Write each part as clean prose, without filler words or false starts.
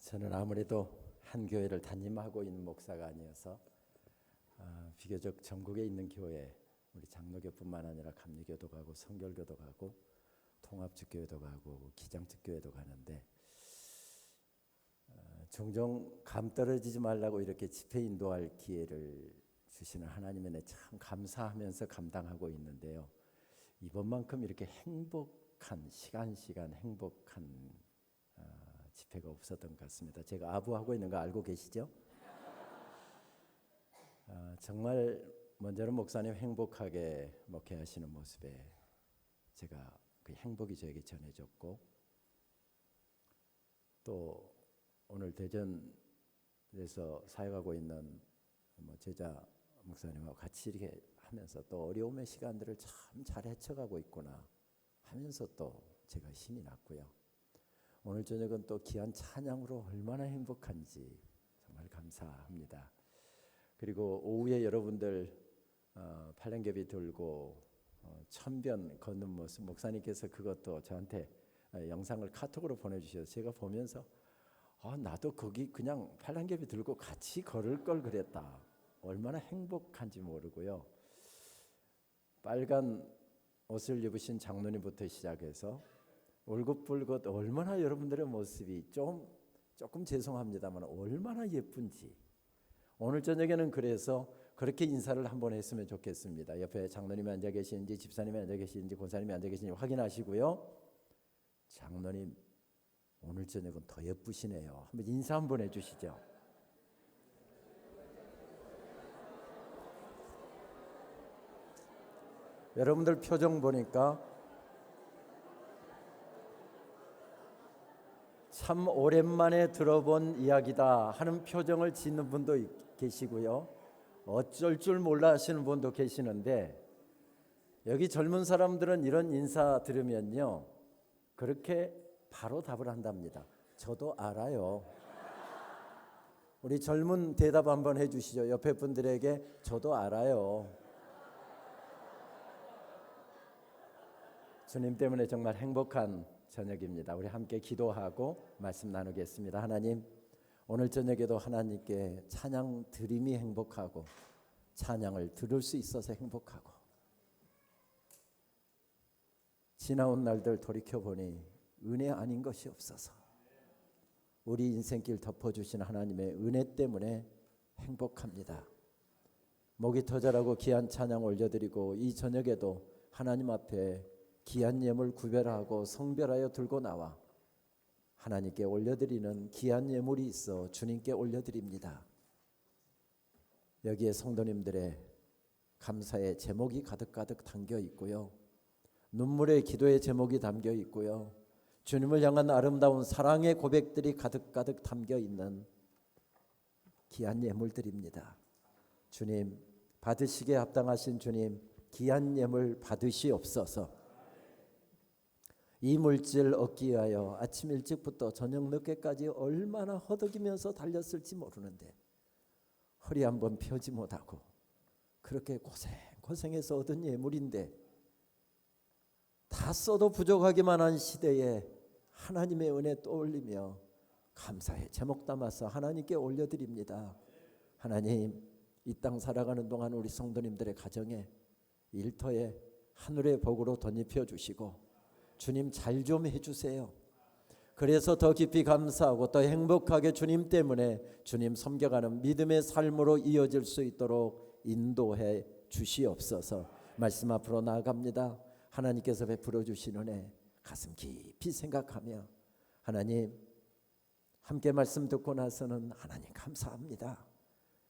저는 아무래도 한 교회를 담임하고 있는 목사가 아니어서 비교적 전국에 있는 교회, 우리 장로교뿐만 아니라 감리교도 가고 성결교도 가고 통합축교회도 가고 기장축교회도 가는데 종종 감 떨어지지 말라고 이렇게 집회 인도할 기회를 주시는 하나님의 은혜 참 감사하면서 감당하고 있는데요. 이번만큼 이렇게 행복한 시간 행복한 집회가 없었던 것 같습니다. 제가 아부하고 있는 거 알고 계시죠? 정말 먼저는 목사님 행복하게 목회하시는 모습에 제가 그 행복이 저에게 전해졌고, 또 오늘 대전에서 사역하고 있는 제자 목사님하고 같이 이렇게 하면서 또 어려움의 시간들을 참 잘 헤쳐가고 있구나 하면서 또 제가 힘이 났고요. 오늘 저녁은 또 귀한 찬양으로 얼마나 행복한지 정말 감사합니다. 그리고 오후에 여러분들 팔랑개비 들고 천변 걷는 모습, 목사님께서 그것도 저한테 영상을 카톡으로 보내주셔서 제가 보면서 나도 거기 그냥 팔랑개비 들고 같이 걸을 걸 그랬다. 얼마나 행복한지 모르고요. 빨간 옷을 입으신 장로님부터 시작해서 울긋불긋 얼마나 여러분들의 모습이 조금 죄송합니다만 얼마나 예쁜지, 오늘 저녁에는 그래서 그렇게 인사를 한번 했으면 좋겠습니다. 옆에 장로님이 앉아 계시는지 집사님이 앉아 계시는지 권사님이 앉아 계시는지 확인하시고요. 장로님 오늘 저녁은 더 예쁘시네요. 한번 인사 한번 해주시죠. 여러분들 표정 보니까 참 오랜만에 들어본 이야기다 하는 표정을 짓는 분도 계시고요. 어쩔 줄 몰라 하시는 분도 계시는데, 여기 젊은 사람들은 이런 인사 들으면요 그렇게 바로 답을 한답니다. 저도 알아요. 우리 젊은 대답 한번 해주시죠. 옆에 분들에게 저도 알아요. 주님 때문에 정말 행복한 저녁입니다. 우리 함께 기도하고 말씀 나누겠습니다. 하나님, 오늘 저녁에도 하나님께 찬양 드림이 행복하고 찬양을 들을 수 있어서 행복하고, 지나온 날들 돌이켜보니 은혜 아닌 것이 없어서 우리 인생길 덮어주신 하나님의 은혜 때문에 행복합니다. 목이 터져라고 귀한 찬양 올려드리고, 이 저녁에도 하나님 앞에 귀한 예물 구별하고 성별하여 들고 나와 하나님께 올려드리는 귀한 예물이 있어 주님께 올려드립니다. 여기에 성도님들의 감사의 제목이 가득가득 담겨 있고요. 눈물의 기도의 제목이 담겨 있고요. 주님을 향한 아름다운 사랑의 고백들이 가득가득 담겨 있는 귀한 예물들입니다. 주님, 받으시기에 합당하신 주님, 귀한 예물 받으시옵소서. 이 물질 얻기 위하여 아침 일찍부터 저녁 늦게까지 얼마나 허덕이면서 달렸을지 모르는데 허리 한번 펴지 못하고 그렇게 고생해서 얻은 예물인데, 다 써도 부족하기만 한 시대에 하나님의 은혜 떠올리며 감사의 제목 담아서 하나님께 올려드립니다. 하나님, 이 땅 살아가는 동안 우리 성도님들의 가정에 일터에 하늘의 복으로 덧입혀 주시고 주님 잘 좀 해주세요. 그래서 더 깊이 감사하고 더 행복하게 주님 때문에 주님 섬겨가는 믿음의 삶으로 이어질 수 있도록 인도해 주시옵소서. 말씀 앞으로 나아갑니다. 하나님께서 베풀어 주신 은혜 가슴 깊이 생각하며, 하나님 함께 말씀 듣고 나서는 하나님 감사합니다.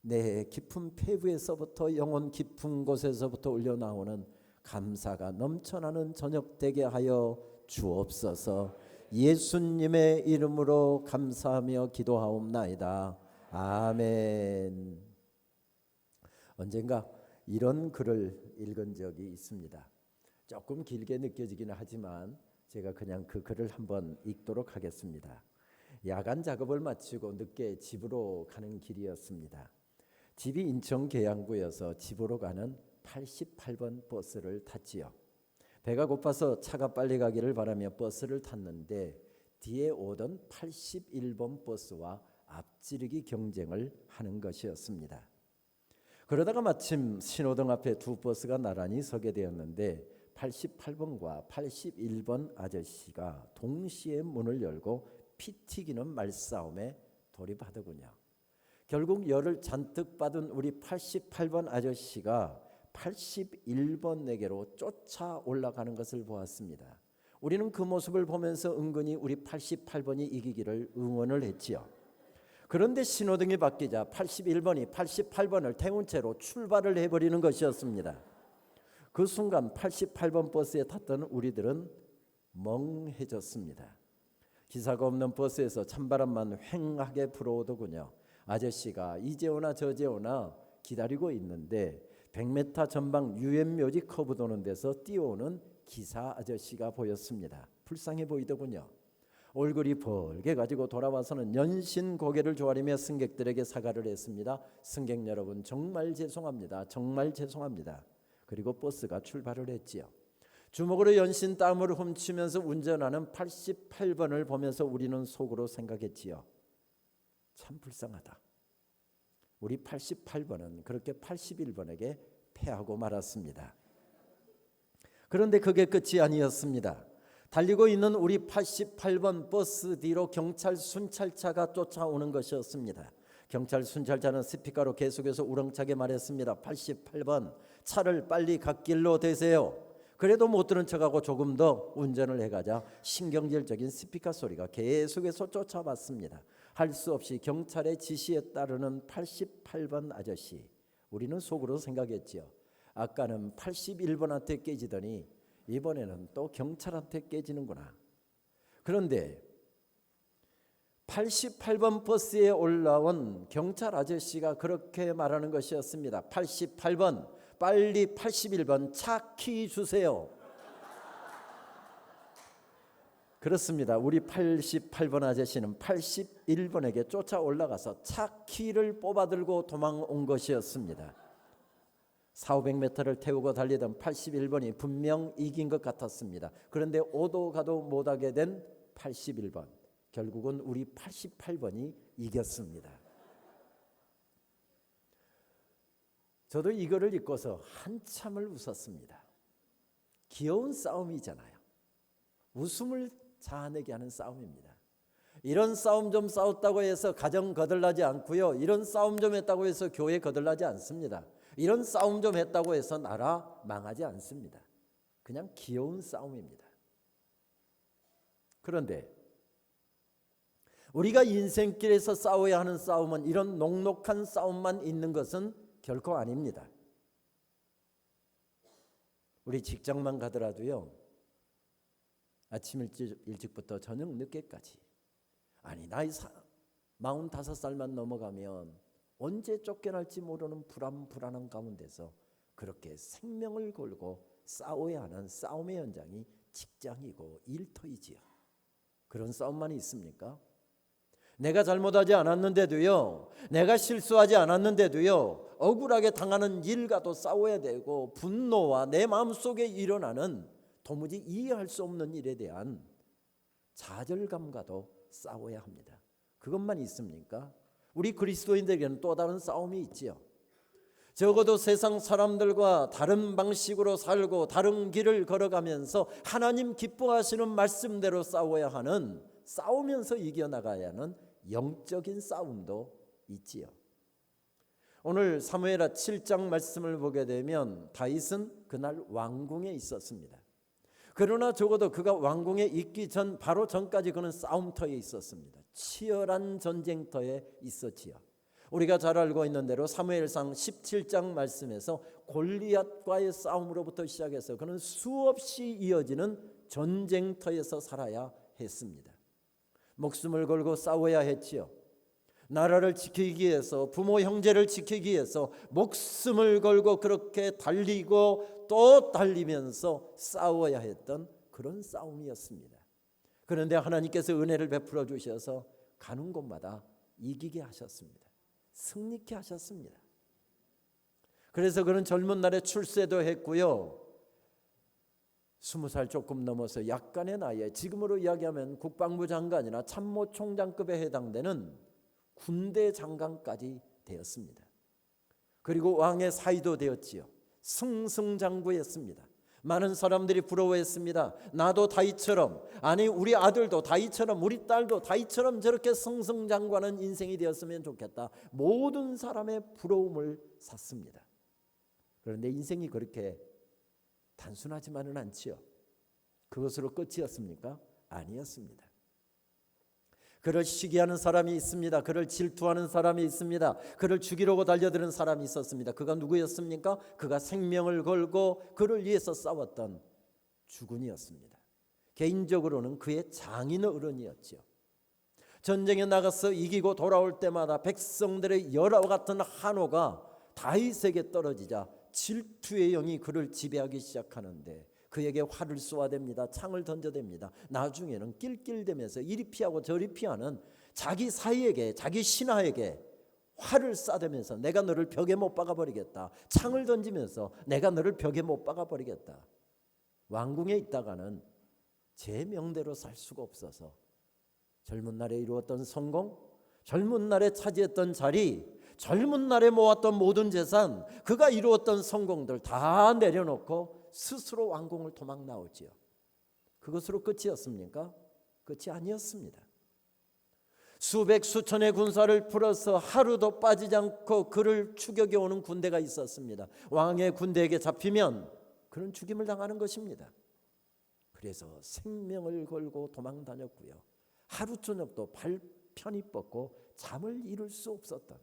내 깊은 폐부에서부터 영혼 깊은 곳에서부터 올려나오는 감사가 넘쳐나는 저녁 되게 하여 주옵소서. 예수님의 이름으로 감사하며 기도하옵나이다. 아멘. 언젠가 이런 글을 읽은 적이 있습니다. 조금 길게 느껴지기는 하지만 제가 그냥 그 글을 한번 읽도록 하겠습니다. 야간 작업을 마치고 늦게 집으로 가는 길이었습니다. 집이 인천 계양구여서 집으로 가는 88번 버스를 탔지요. 배가 고파서 차가 빨리 가기를 바라며 버스를 탔는데 뒤에 오던 81번 버스와 앞지르기 경쟁을 하는 것이었습니다. 그러다가 마침 신호등 앞에 두 버스가 나란히 서게 되었는데 88번과 81번 아저씨가 동시에 문을 열고 피 튀기는 말싸움에 돌입하더군요. 결국 열을 잔뜩 받은 우리 88번 아저씨가 81번 내게로 쫓아 올라가는 것을 보았습니다. 우리는 그 모습을 보면서 은근히 우리 88번이 이기기를 응원을 했지요. 그런데 신호등이 바뀌자 81번이 88번을 태운 채로 출발을 해버리는 것이었습니다. 그 순간 88번 버스에 탔던 우리들은 멍해졌습니다. 기사가 없는 버스에서 찬바람만 휑하게 불어오더군요. 아저씨가 이제 오나 저제 오나 기다리고 있는데 100m 전방 유엔묘지 커브 도는 데서 뛰어오는 기사 아저씨가 보였습니다. 불쌍해 보이더군요. 얼굴이 벌게 가지고 돌아와서는 연신 고개를 조아리며 승객들에게 사과를 했습니다. 승객 여러분, 정말 죄송합니다. 정말 죄송합니다. 그리고 버스가 출발을 했지요. 주먹으로 연신 땀을 훔치면서 운전하는 88번을 보면서 우리는 속으로 생각했지요. 참 불쌍하다. 우리 88번은 그렇게 81번에게 패하고 말았습니다. 그런데 그게 끝이 아니었습니다. 달리고 있는 우리 88번 버스 뒤로 경찰 순찰차가 쫓아오는 것이었습니다. 경찰 순찰차는 스피커로 계속해서 우렁차게 말했습니다. 88번, 차를 빨리 갓길로 대세요. 그래도 못 들은 척하고 조금 더 운전을 해가자 신경질적인 스피커 소리가 계속해서 쫓아왔습니다. 할 수 없이 경찰의 지시에 따르는 88번 아저씨, 우리는 속으로 생각했지요. 아까는 81번한테 깨지더니 이번에는 또 경찰한테 깨지는구나. 그런데 88번 버스에 올라온 경찰 아저씨가 그렇게 말하는 것이었습니다. 88번, 빨리 81번 차 키 주세요. 그렇습니다. 우리 88번 아저씨는 81번에게 쫓아 올라가서 차 키를 뽑아들고 도망온 것이었습니다. 400~500m를 태우고 달리던 81번이 분명 이긴 것 같았습니다. 그런데 오도 가도 못하게 된 81번, 결국은 우리 88번이 이겼습니다. 저도 이거를 읽고서 한참을 웃었습니다. 귀여운 싸움이잖아요. 웃음을 자아내게 하는 싸움입니다. 이런 싸움 좀 싸웠다고 해서 가정 거들나지 않고요. 이런 싸움 좀 했다고 해서 교회 거들나지 않습니다. 이런 싸움 좀 했다고 해서 나라 망하지 않습니다. 그냥 귀여운 싸움입니다. 그런데 우리가 인생길에서 싸워야 하는 싸움은 이런 녹록한 싸움만 있는 것은 결코 아닙니다. 우리 직장만 가더라도요. 아침 일찍부터 저녁 늦게까지, 아니 나이 45살만 넘어가면 언제 쫓겨날지 모르는 불안한 가운데서 그렇게 생명을 걸고 싸워야 하는 싸움의 현장이 직장이고 일터이지요. 그런 싸움만이 있습니까? 내가 잘못하지 않았는데도요, 내가 실수하지 않았는데도요, 억울하게 당하는 일과도 싸워야 되고, 분노와 내 마음속에 일어나는 도무지 이해할 수 없는 일에 대한 좌절감과도 싸워야 합니다. 그것만 있습니까? 우리 그리스도인들에게는 또 다른 싸움이 있지요. 적어도 세상 사람들과 다른 방식으로 살고 다른 길을 걸어가면서 하나님 기뻐하시는 말씀대로 싸워야 하는, 싸우면서 이겨나가야 하는 영적인 싸움도 있지요. 오늘 사무엘하 7장 말씀을 보게 되면 다윗은 그날 왕궁에 있었습니다. 그러나 적어도 그가 왕궁에 있기 바로 전까지 그는 싸움터에 있었습니다. 치열한 전쟁터에 있었지요. 우리가 잘 알고 있는 대로 사무엘상 17장 말씀에서 골리앗과의 싸움으로부터 시작해서 그는 수없이 이어지는 전쟁터에서 살아야 했습니다. 목숨을 걸고 싸워야 했지요. 나라를 지키기 위해서, 부모 형제를 지키기 위해서 목숨을 걸고 그렇게 달리고 또 달리면서 싸워야 했던 그런 싸움이었습니다. 그런데 하나님께서 은혜를 베풀어 주셔서 가는 곳마다 이기게 하셨습니다. 승리케 하셨습니다. 그래서 그는 젊은 날에 출세도 했고요. 20살 조금 넘어서 약간의 나이에 지금으로 이야기하면 국방부 장관이나 참모총장급에 해당되는 군대 장관까지 되었습니다. 그리고 왕의 사위도 되었지요. 승승장구했습니다. 많은 사람들이 부러워했습니다. 나도 다윗처럼, 아니 우리 아들도 다윗처럼, 우리 딸도 다윗처럼 저렇게 승승장구하는 인생이 되었으면 좋겠다. 모든 사람의 부러움을 샀습니다. 그런데 인생이 그렇게 단순하지만은 않지요. 그것으로 끝이었습니까? 아니었습니다. 그를 시기하는 사람이 있습니다. 그를 질투하는 사람이 있습니다. 그를 죽이려고 달려드는 사람이 있었습니다. 그가 누구였습니까? 그가 생명을 걸고 그를 위해서 싸웠던 주군이었습니다. 개인적으로는 그의 장인 어른이었죠. 전쟁에 나가서 이기고 돌아올 때마다 백성들의 열화와 같은 한호가 다윗에게 떨어지자 질투의 영이 그를 지배하기 시작하는데 그에게 활을 쏘아댑니다. 창을 던져댑니다. 나중에는 낄낄대면서 이리 피하고 저리 피하는 자기 사이에게, 자기 신하에게 활을 쏴대면서 내가 너를 벽에 못 박아버리겠다. 창을 던지면서 내가 너를 벽에 못 박아버리겠다. 왕궁에 있다가는 제 명대로 살 수가 없어서 젊은 날에 이루었던 성공, 젊은 날에 차지했던 자리, 젊은 날에 모았던 모든 재산, 그가 이루었던 성공들 다 내려놓고 스스로 왕궁을 도망 나오지요. 그것으로 끝이었습니까? 끝이 아니었습니다. 수백 수천의 군사를 풀어서 하루도 빠지지 않고 그를 추격해 오는 군대가 있었습니다. 왕의 군대에게 잡히면 그는 죽임을 당하는 것입니다. 그래서 생명을 걸고 도망 다녔고요. 하루 저녁도 발 편히 뻗고 잠을 이룰 수 없었던,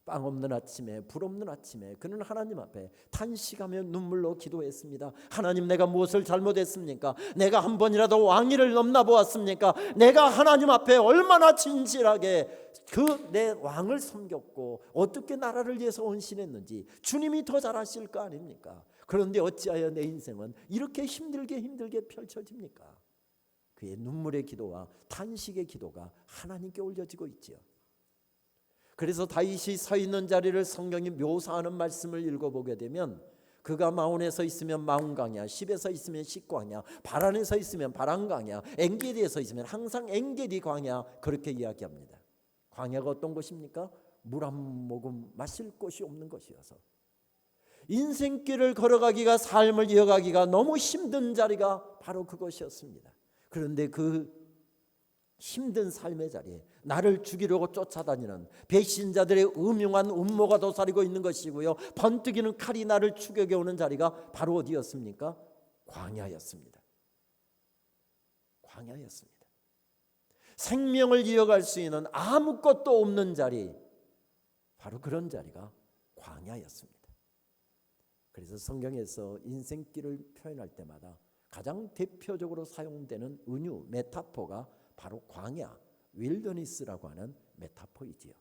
빵 없는 아침에, 불 없는 아침에 그는 하나님 앞에 탄식하며 눈물로 기도했습니다. 하나님, 내가 무엇을 잘못했습니까? 내가 한 번이라도 왕위를 넘나보았습니까? 내가 하나님 앞에 얼마나 진실하게 그 내 왕을 섬겼고 어떻게 나라를 위해서 헌신했는지 주님이 더 잘 아실 거 아닙니까? 그런데 어찌하여 내 인생은 이렇게 힘들게 펼쳐집니까? 그의 눈물의 기도와 탄식의 기도가 하나님께 올려지고 있지요. 그래서 다윗이 서 있는 자리를 성경이 묘사하는 말씀을 읽어보게 되면 그가 마온에 서 있으면 마온강이야, 십에 서 있으면 십광야, 바란에 서 있으면 바란강이야, 엔게디에 서 있으면 항상 엔게디 광야, 그렇게 이야기합니다. 광야가 어떤 곳입니까? 물 한 모금 마실 곳이 없는 것이어서 인생길을 걸어가기가, 삶을 이어가기가 너무 힘든 자리가 바로 그것이었습니다. 그런데 그 힘든 삶의 자리에 나를 죽이려고 쫓아다니는 배신자들의 음흉한 음모가 도사리고 있는 것이고요, 번뜩이는 칼이 나를 추격해 오는 자리가 바로 어디였습니까? 광야였습니다. 광야였습니다. 생명을 이어갈 수 있는 아무것도 없는 자리, 바로 그런 자리가 광야였습니다. 그래서 성경에서 인생길을 표현할 때마다 가장 대표적으로 사용되는 은유, 메타포가 바로 광야, 윌더니스라고 하는 메타포이지요.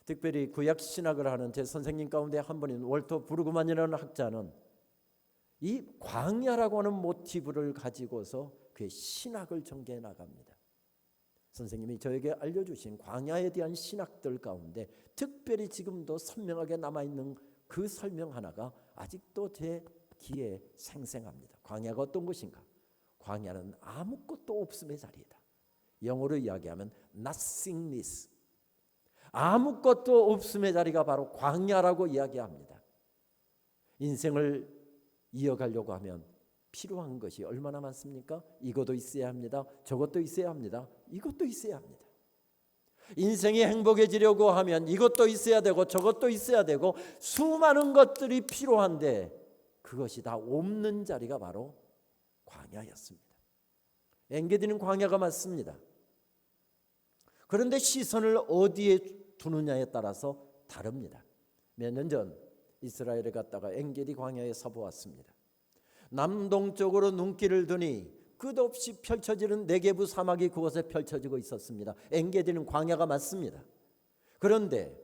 특별히 구약 신학을 하는 제 선생님 가운데 한 분인 월터 브루그만이라는 학자는 이 광야라고 하는 모티브를 가지고서 그의 신학을 전개해 나갑니다. 선생님이 저에게 알려주신 광야에 대한 신학들 가운데 특별히 지금도 선명하게 남아있는 그 설명 하나가 아직도 제 귀에 생생합니다. 광야가 어떤 것인가? 광야는 아무것도 없음의 자리이다. 영어로 이야기하면 nothingness, 아무것도 없음의 자리가 바로 광야라고 이야기합니다. 인생을 이어가려고 하면 필요한 것이 얼마나 많습니까? 이것도 있어야 합니다. 저것도 있어야 합니다. 이것도 있어야 합니다. 인생이 행복해지려고 하면 이것도 있어야 되고 저것도 있어야 되고 수많은 것들이 필요한데 그것이 다 없는 자리가 바로 광야였습니다. 엔게디는 광야가 맞습니다. 그런데 시선을 어디에 두느냐에 따라서 다릅니다. 몇 년 전 이스라엘에 갔다가 엔게디 광야에 서보았습니다. 남동쪽으로 눈길을 두니 끝없이 펼쳐지는 네게부 사막이 그곳에 펼쳐지고 있었습니다. 엔게디는 광야가 맞습니다. 그런데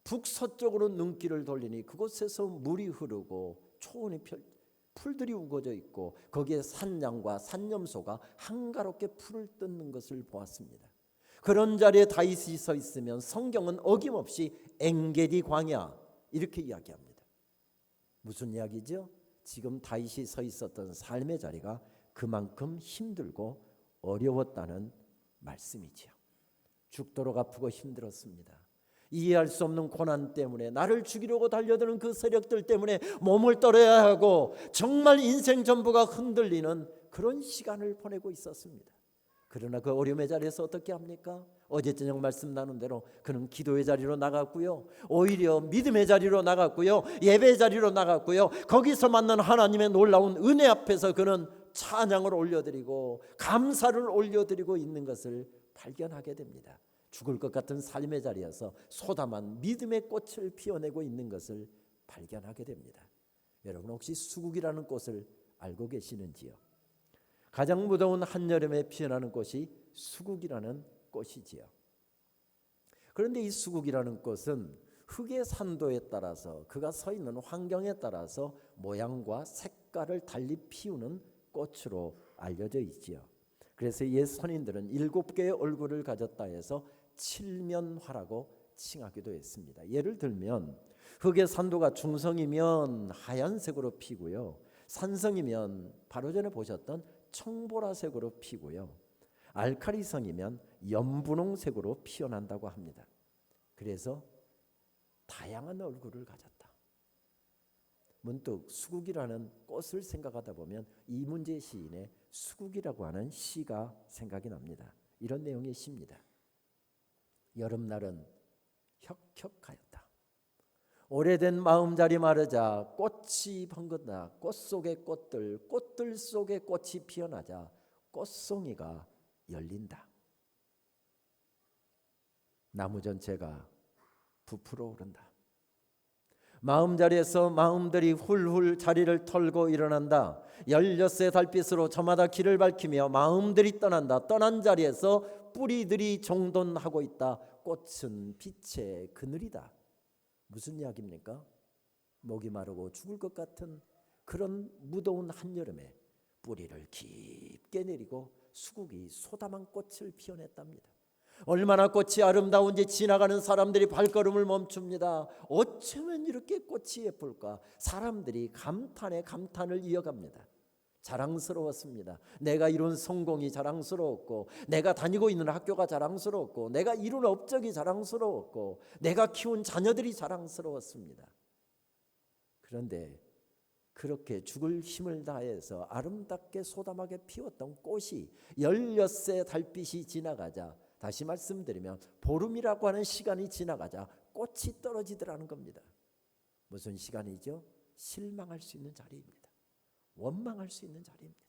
북서쪽으로 눈길을 돌리니 그곳에서 물이 흐르고 초원이 풀들이 우거져 있고 거기에 산양과 산염소가 한가롭게 풀을 뜯는 것을 보았습니다. 그런 자리에 다윗이 서 있으면 성경은 어김없이 엔게디 광야 이렇게 이야기합니다. 무슨 이야기죠? 지금 다윗이 서 있었던 삶의 자리가 그만큼 힘들고 어려웠다는 말씀이지요. 죽도록 아프고 힘들었습니다. 이해할 수 없는 고난 때문에, 나를 죽이려고 달려드는 그 세력들 때문에 몸을 떨어야 하고 정말 인생 전부가 흔들리는 그런 시간을 보내고 있었습니다. 그러나 그 어려움의 자리에서 어떻게 합니까? 어제 저녁 말씀 나눈 대로 그는 기도의 자리로 나갔고요, 오히려 믿음의 자리로 나갔고요, 예배의 자리로 나갔고요, 거기서 만난 하나님의 놀라운 은혜 앞에서 그는 찬양을 올려드리고 감사를 올려드리고 있는 것을 발견하게 됩니다. 죽을 것 같은 삶의 자리에서 소담한 믿음의 꽃을 피워내고 있는 것을 발견하게 됩니다. 여러분 혹시 수국이라는 꽃을 알고 계시는지요? 가장 무더운 한여름에 피어나는 꽃이 수국이라는 꽃이지요. 그런데 이 수국이라는 꽃은 흙의 산도에 따라서, 그가 서 있는 환경에 따라서 모양과 색깔을 달리 피우는 꽃으로 알려져 있지요. 그래서 옛 선인들은 7개의 얼굴을 가졌다 해서 칠면화라고 칭하기도 했습니다. 예를 들면 흙의 산도가 중성이면 하얀색으로 피고요, 산성이면 바로 전에 보셨던 청보라색으로 피고요, 알칼리성이면 연분홍색으로 피어난다고 합니다. 그래서 다양한 얼굴을 가졌다. 문득 수국이라는 꽃을 생각하다 보면 이문재 시인의 수국이라고 하는 시가 생각이 납니다. 이런 내용의 시입니다. 여름날은 혁혁하였다. 오래된 마음자리 마르자 꽃이 번긋나 꽃 속의 꽃들, 꽃들 속에 꽃이 피어나자 꽃송이가 열린다. 나무 전체가 부풀어 오른다. 마음자리에서 마음들이 훌훌 자리를 털고 일어난다. 16세 달빛으로 저마다 길을 밝히며 마음들이 떠난다. 떠난 자리에서 뿌리들이 종돈하고 있다. 꽃은 빛의 그늘이다. 무슨 이야기입니까? 목이 마르고 죽을 것 같은 그런 무더운 한여름에 뿌리를 깊게 내리고 수국이 소담한 꽃을 피워냈답니다. 얼마나 꽃이 아름다운지 지나가는 사람들이 발걸음을 멈춥니다. 어쩌면 이렇게 꽃이 예쁠까? 사람들이 감탄에 감탄을 이어갑니다. 자랑스러웠습니다. 내가 이룬 성공이 자랑스러웠고, 내가 다니고 있는 학교가 자랑스러웠고, 내가 이룬 업적이 자랑스러웠고, 내가 키운 자녀들이 자랑스러웠습니다. 그런데 그렇게 죽을 힘을 다해서 아름답게 소담하게 피웠던 꽃이 16세 달빛이 지나가자, 다시 말씀드리면 보름이라고 하는 시간이 지나가자 꽃이 떨어지더라는 겁니다. 무슨 시간이죠? 실망할 수 있는 자리입니다. 원망할 수 있는 자리입니다.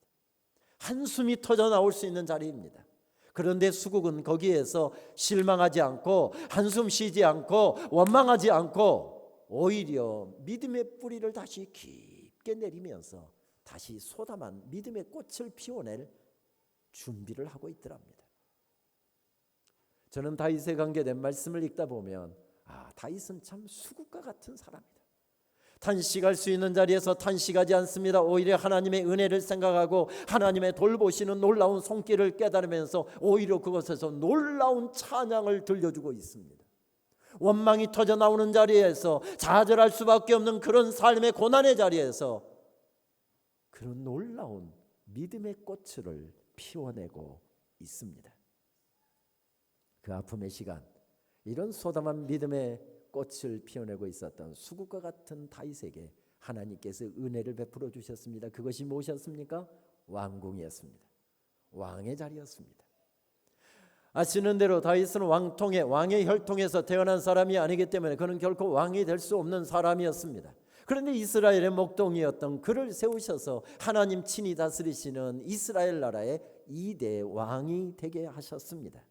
한숨이 터져 나올 수 있는 자리입니다. 그런데 수국은 거기에서 실망하지 않고 한숨 쉬지 않고 원망하지 않고 오히려 믿음의 뿌리를 다시 깊게 내리면서 다시 소담한 믿음의 꽃을 피워낼 준비를 하고 있더랍니다. 저는 다윗에 관계된 말씀을 읽다 보면 다윗은 참 수국과 같은 사람이다. 탄식할 수 있는 자리에서 탄식하지 않습니다. 오히려 하나님의 은혜를 생각하고 하나님의 돌보시는 놀라운 손길을 깨달으면서 오히려 그것에서 놀라운 찬양을 들려주고 있습니다. 원망이 터져 나오는 자리에서 좌절할 수밖에 없는 그런 삶의 고난의 자리에서 그런 놀라운 믿음의 꽃을 피워내고 있습니다. 그 아픔의 시간, 이런 소담한 믿음의 꽃을 피워내고 있었던 수국과 같은 다윗에게 하나님께서 은혜를 베풀어 주셨습니다. 그것이 무엇이었습니까? 왕궁이었습니다. 왕의 자리였습니다. 아시는 대로 다윗은 왕의 혈통에서 태어난 사람이 아니기 때문에 그는 결코 왕이 될 수 없는 사람이었습니다. 그런데 이스라엘의 목동이었던 그를 세우셔서 하나님 친히 다스리시는 이스라엘 나라의 2대 왕이 되게 하셨습니다.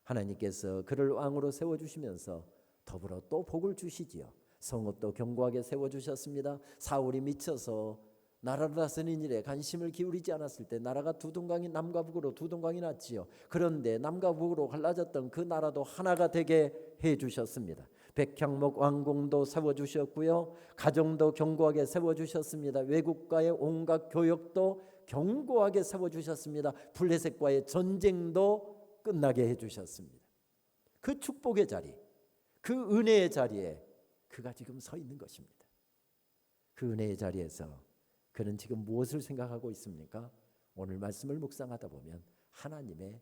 하나님께서 그를 왕으로 세워주시면서 더불어 또 복을 주시지요. 성읍도 견고하게 세워주셨습니다. 사울이 미쳐서 나라를 다스리는 일에 관심을 기울이지 않았을 때 나라가 남과 북으로 두 동강이 났지요. 그런데 남과 북으로 갈라졌던 그 나라도 하나가 되게 해주셨습니다. 백향목 왕궁도 세워주셨고요, 가정도 견고하게 세워주셨습니다. 외국과의 온갖 교역도 견고하게 세워주셨습니다. 블레셋과의 전쟁도 끝나게 해주셨습니다. 그 축복의 자리, 그 은혜의 자리에 그가 지금 서 있는 것입니다. 그 은혜의 자리에서 그는 지금 무엇을 생각하고 있습니까? 오늘 말씀을 묵상하다 보면 하나님의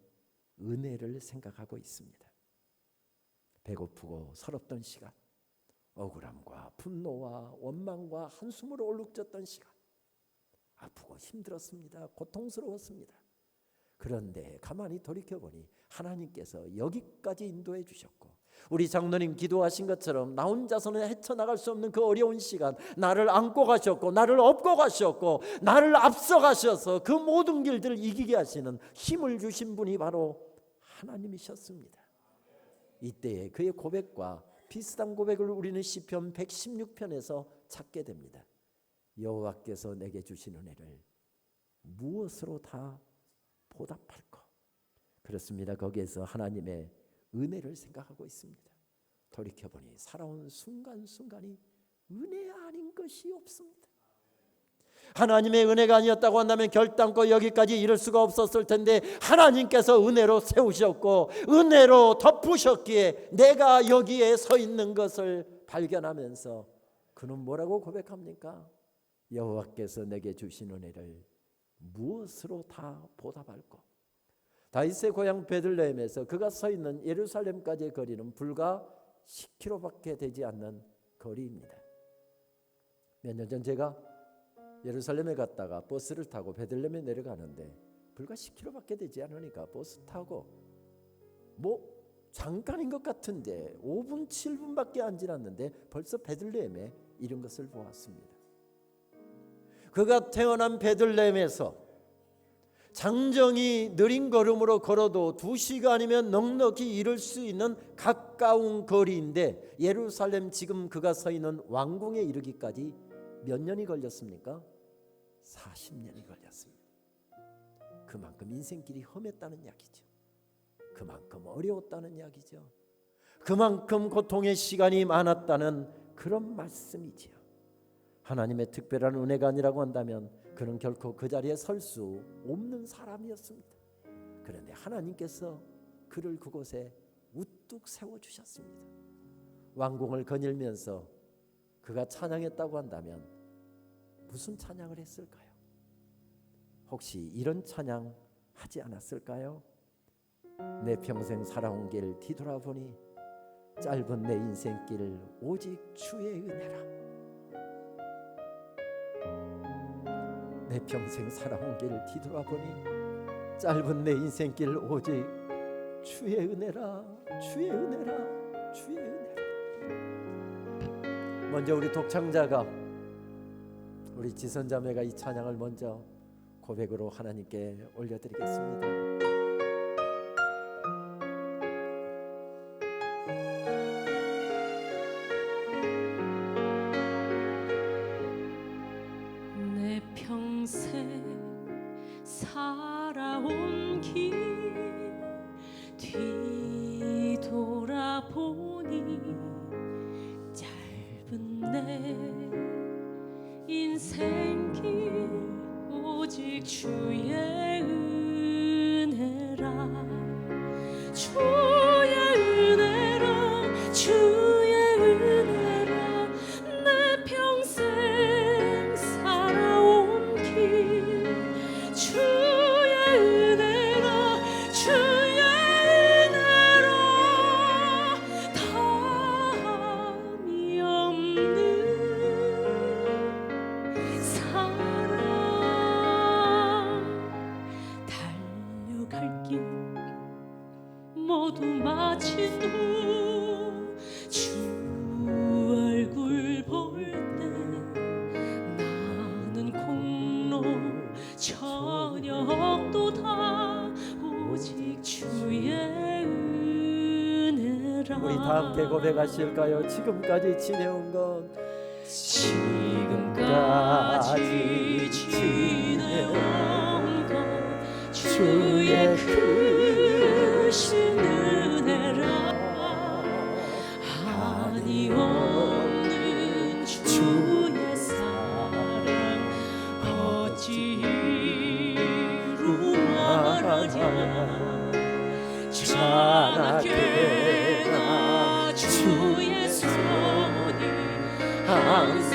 은혜를 생각하고 있습니다. 배고프고 서럽던 시간, 억울함과 분노와 원망과 한숨으로 얼룩졌던 시간, 아프고 힘들었습니다. 고통스러웠습니다. 그런데 가만히 돌이켜보니 하나님께서 여기까지 인도해 주셨고, 우리 장로님 기도하신 것처럼 나 혼자서는 헤쳐나갈 수 없는 그 어려운 시간 나를 안고 가셨고, 나를 업고 가셨고, 나를 앞서 가셔서 그 모든 길들을 이기게 하시는 힘을 주신 분이 바로 하나님이셨습니다. 이때에 그의 고백과 비슷한 고백을 우리는 시편 116편에서 찾게 됩니다. 여호와께서 내게 주신 은혜를 무엇으로 다 보답할까? 그렇습니다. 거기에서 하나님의 은혜를 생각하고 있습니다. 돌이켜보니 살아온 순간순간이 은혜 아닌 것이 없습니다. 하나님의 은혜가 아니었다고 한다면 결단코 여기까지 이를 수가 없었을 텐데, 하나님께서 은혜로 세우셨고 은혜로 덮으셨기에 내가 여기에 서 있는 것을 발견하면서 그는 뭐라고 고백합니까? 여호와께서 내게 주신 은혜를 무엇으로 다 보답할까? 다윗의 고향 베들레헴에서 그가 서 있는 예루살렘까지의 거리는 불과 10km밖에 되지 않는 거리입니다. 몇 년 전 제가 예루살렘에 갔다가 버스를 타고 베들레헴에 내려가는데 불과 10km밖에 되지 않으니까 버스 타고 잠깐인 것 같은데 5분 7분밖에 안 지났는데 벌써 베들레헴에 이른 것을 보았습니다. 그가 태어난 베들레헴에서 장정이 느린 걸음으로 걸어도 2시간이면 넉넉히 이룰 수 있는 가까운 거리인데, 예루살렘 지금 그가 서 있는 왕궁에 이르기까지 몇 년이 걸렸습니까? 40년이 걸렸습니다. 그만큼 인생길이 험했다는 이야기죠. 그만큼 어려웠다는 이야기죠. 그만큼 고통의 시간이 많았다는 그런 말씀이지요. 하나님의 특별한 은혜가 아니라고 한다면 그는 결코 그 자리에 설 수 없는 사람이었습니다. 그런데 하나님께서 그를 그곳에 우뚝 세워주셨습니다. 왕궁을 거닐면서 그가 찬양했다고 한다면 무슨 찬양을 했을까요? 혹시 이런 찬양 하지 않았을까요? 내 평생 살아온 길 뒤돌아보니 짧은 내 인생길 오직 주의 은혜라. 내 평생 살아온 길을 뒤돌아보니 짧은 내 인생길 오직 주의 은혜라, 주의 은혜라, 주의 은혜라. 먼저 우리 독창자가, 우리 지선자매가 이 찬양을 먼저 고백으로 하나님께 올려드리겠습니다. 살아온 길 뒤돌아보니 짧은 내 인생길 오직 주의 은혜라, 주의 은혜라, 주의 은혜라. 내 평생 살아온 길 주의 은혜라, 주의 은혜라. 다함이 없는 사랑, 달려갈 길 모두 마친 후 주 얼굴 볼 때 나는 공로 저녁도 다 오직 주의 은혜라. 우리 다 함께 고백하실까요? 지금까지 지내온 건, 지금까지 지내온 것 주의 크신 은혜라. 한이 없는 주의 사랑 어찌 이루 말하랴. 찬하게나 주의 손이 항상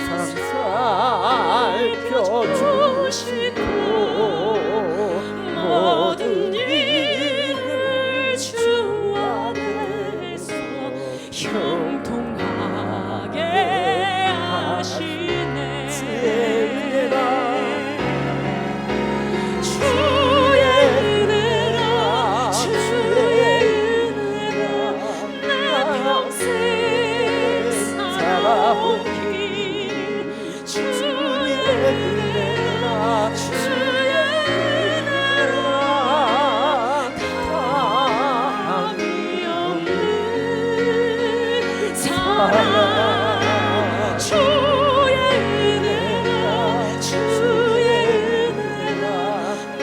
살펴주 사랑 주의 은혜라 주의 은혜라 내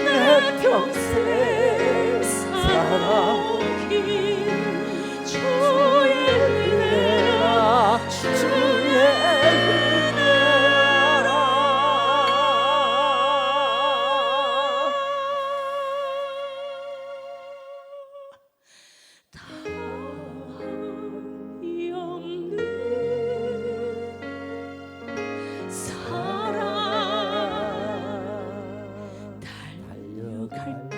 평생 살아오길 주의 은혜라 주의 다이 없는 사랑 달려갈 길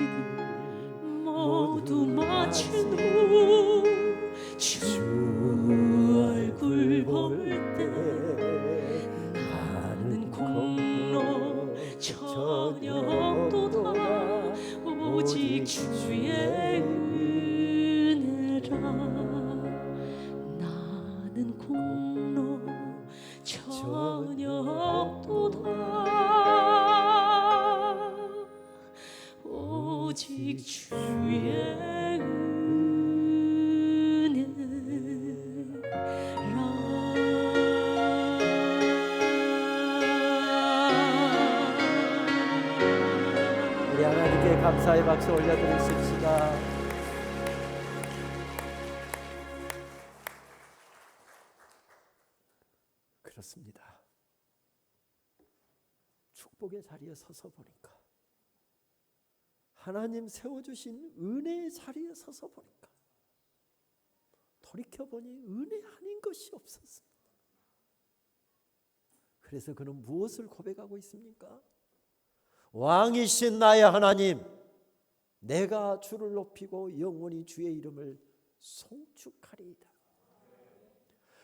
모두 마친 후 주 얼굴 볼 때 나는 공로 전혀 없도다 오직 주의 은혜라 나는 공로 전혀 없도다 오직 주의 우리 하나님께 감사의 박수 올려드리십시다. 그렇습니다. 축복의 자리에 서서 보니까, 하나님 세워주신 은혜의 자리에 서서 보니까 돌이켜보니 은혜 아닌 것이 없었습니다. 그래서 그는 무엇을 고백하고 있습니까? 왕이신 나의 하나님, 내가 주를 높이고 영원히 주의 이름을 송축하리이다.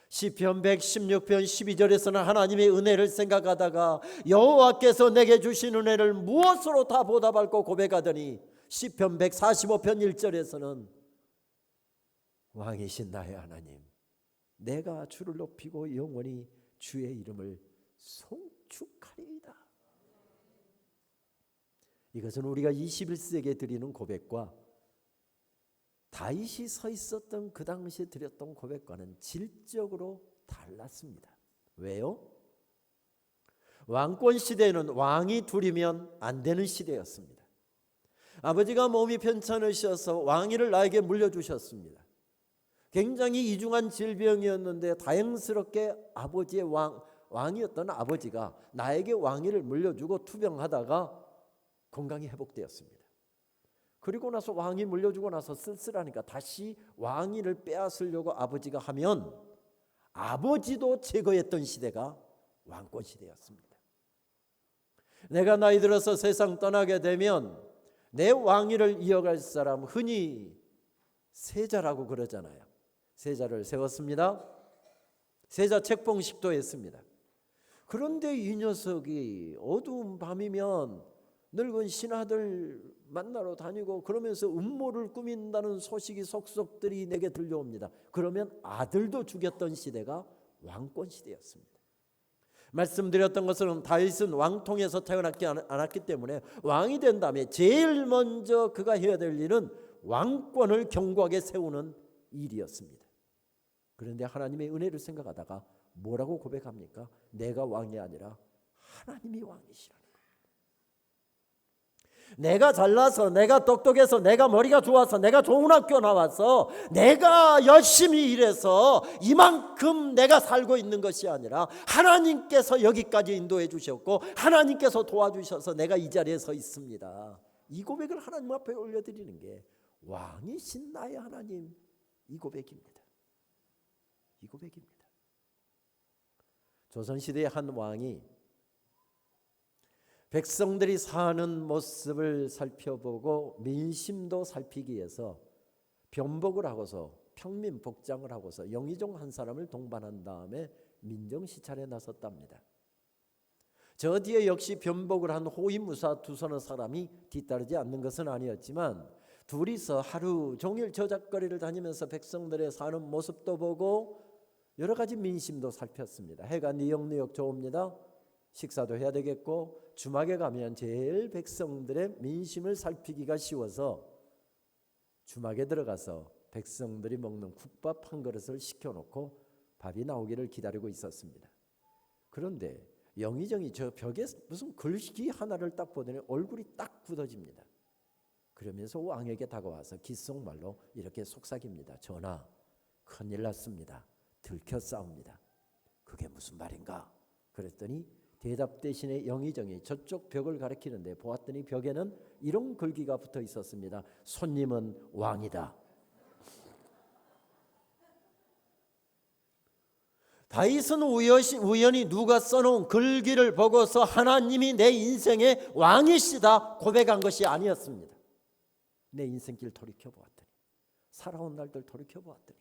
시편 116편 12절에서는 하나님의 은혜를 생각하다가 여호와께서 내게 주신 은혜를 무엇으로 다 보답할고 고백하더니 시편 145편 1절에서는 왕이신 나의 하나님, 내가 주를 높이고 영원히 주의 이름을 송축하리이다. 이것은 우리가 21세기에 드리는 고백과 다윗이 서 있었던 그 당시에 드렸던 고백과는 질적으로 달랐습니다. 왜요? 왕권 시대에는 왕이 둘이면 안 되는 시대였습니다. 아버지가 몸이 편찮으셔서 왕위를 나에게 물려주셨습니다. 굉장히 이중한 질병이었는데 다행스럽게 아버지의 왕이었던 아버지가 나에게 왕위를 물려주고 투병하다가 건강이 회복되었습니다. 그리고 나서 왕이 물려주고 나서 쓸쓸하니까 다시 왕위를 빼앗으려고 아버지가 하면 아버지도 제거했던 시대가 왕권 시대였습니다. 내가 나이 들어서 세상 떠나게 되면 내 왕위를 이어갈 사람, 흔히 세자라고 그러잖아요. 세자를 세웠습니다. 세자 책봉식도 했습니다. 그런데 이 녀석이 어두운 밤이면 늙은 신하들 만나러 다니고 그러면서 음모를 꾸민다는 소식이 속속들이 내게 들려옵니다. 그러면 아들도 죽였던 시대가 왕권 시대였습니다. 말씀드렸던 것은 다윗은 왕통에서 태어났지 않았기 때문에 왕이 된 다음에 제일 먼저 그가 해야 될 일은 왕권을 견고하게 세우는 일이었습니다. 그런데 하나님의 은혜를 생각하다가 뭐라고 고백합니까? 내가 왕이 아니라 하나님이 왕이시라. 내가 잘나서, 내가 똑똑해서, 내가 머리가 좋아서, 내가 좋은 학교 나와서, 내가 열심히 일해서 이만큼 내가 살고 있는 것이 아니라 하나님께서 여기까지 인도해 주셨고 하나님께서 도와주셔서 내가 이 자리에 서 있습니다. 이 고백을 하나님 앞에 올려드리는 게 왕이신 나의 하나님, 이 고백입니다. 이 고백입니다. 조선시대의 한 왕이 백성들이 사는 모습을 살펴보고 민심도 살피기 위해서 변복을 하고서 평민 복장을 하고서 영의정 한 사람을 동반한 다음에 민정시찰에 나섰답니다. 저 뒤에 역시 변복을 한 호위무사 두 서너 사람이 뒤따르지 않는 것은 아니었지만 둘이서 하루 종일 저작거리를 다니면서 백성들의 사는 모습도 보고 여러 가지 민심도 살폈습니다. 해가 니역니역 좋습니다. 식사도 해야 되겠고 주막에 가면 제일 백성들의 민심을 살피기가 쉬워서 주막에 들어가서 백성들이 먹는 국밥 한 그릇을 시켜놓고 밥이 나오기를 기다리고 있었습니다. 그런데 영의정이 저 벽에 무슨 글씨 하나를 딱 보더니 얼굴이 딱 굳어집니다. 그러면서 왕에게 다가와서 귓속말로 이렇게 속삭입니다. 전하, 큰일 났습니다. 들켰사옵니다. 그게 무슨 말인가? 그랬더니 대답 대신에 영의정이 저쪽 벽을 가리키는데 보았더니 벽에는 이런 글귀가 붙어 있었습니다. 손님은 왕이다. 다윗은 우연히 누가 써놓은 글귀를 보고서 하나님이 내 인생의 왕이시다 고백한 것이 아니었습니다. 내 인생길 돌이켜보았더니, 살아온 날들 돌이켜보았더니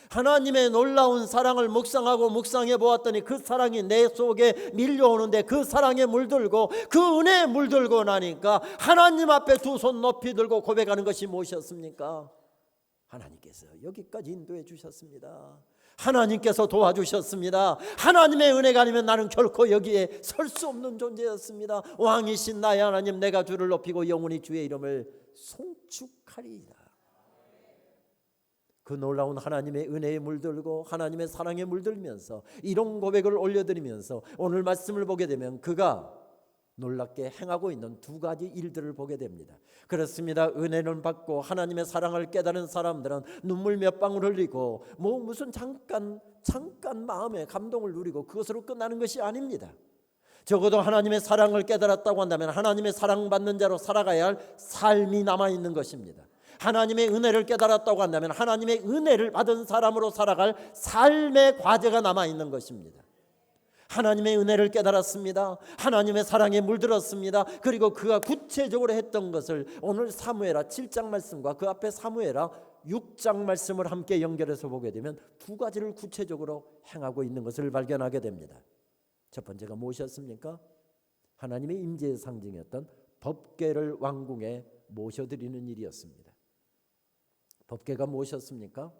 하나님의 놀라운 사랑을 묵상해 보았더니 그 사랑이 내 속에 밀려오는데 그 사랑에 물들고 그 은혜에 물들고 나니까 하나님 앞에 두 손 높이 들고 고백하는 것이 무엇이었습니까? 하나님께서 여기까지 인도해 주셨습니다. 하나님께서 도와주셨습니다. 하나님의 은혜가 아니면 나는 결코 여기에 설 수 없는 존재였습니다. 왕이신 나의 하나님, 내가 주를 높이고 영원히 주의 이름을 송축하리이다. 그 놀라운 하나님의 은혜에 물들고 하나님의 사랑에 물들면서 이런 고백을 올려드리면서 오늘 말씀을 보게 되면 그가 놀랍게 행하고 있는 두 가지 일들을 보게 됩니다. 그렇습니다. 은혜를 받고 하나님의 사랑을 깨달은 사람들은 눈물 몇 방울 흘리고 무슨 잠깐 마음의 감동을 누리고 그것으로 끝나는 것이 아닙니다. 적어도 하나님의 사랑을 깨달았다고 한다면 하나님의 사랑받는 자로 살아가야 할 삶이 남아있는 것입니다. 하나님의 은혜를 깨달았다고 한다면 하나님의 은혜를 받은 사람으로 살아갈 삶의 과제가 남아있는 것입니다. 하나님의 은혜를 깨달았습니다. 하나님의 사랑에 물들었습니다. 그리고 그가 구체적으로 했던 것을 오늘 사무엘하 7장 말씀과 그 앞에 사무엘하 6장 말씀을 함께 연결해서 보게 되면 두 가지를 구체적으로 행하고 있는 것을 발견하게 됩니다. 첫 번째가 무엇이었습니까? 하나님의 임재의 상징이었던 법궤를 왕궁에 모셔드리는 일이었습니다. 법궤가 무엇이었습니까?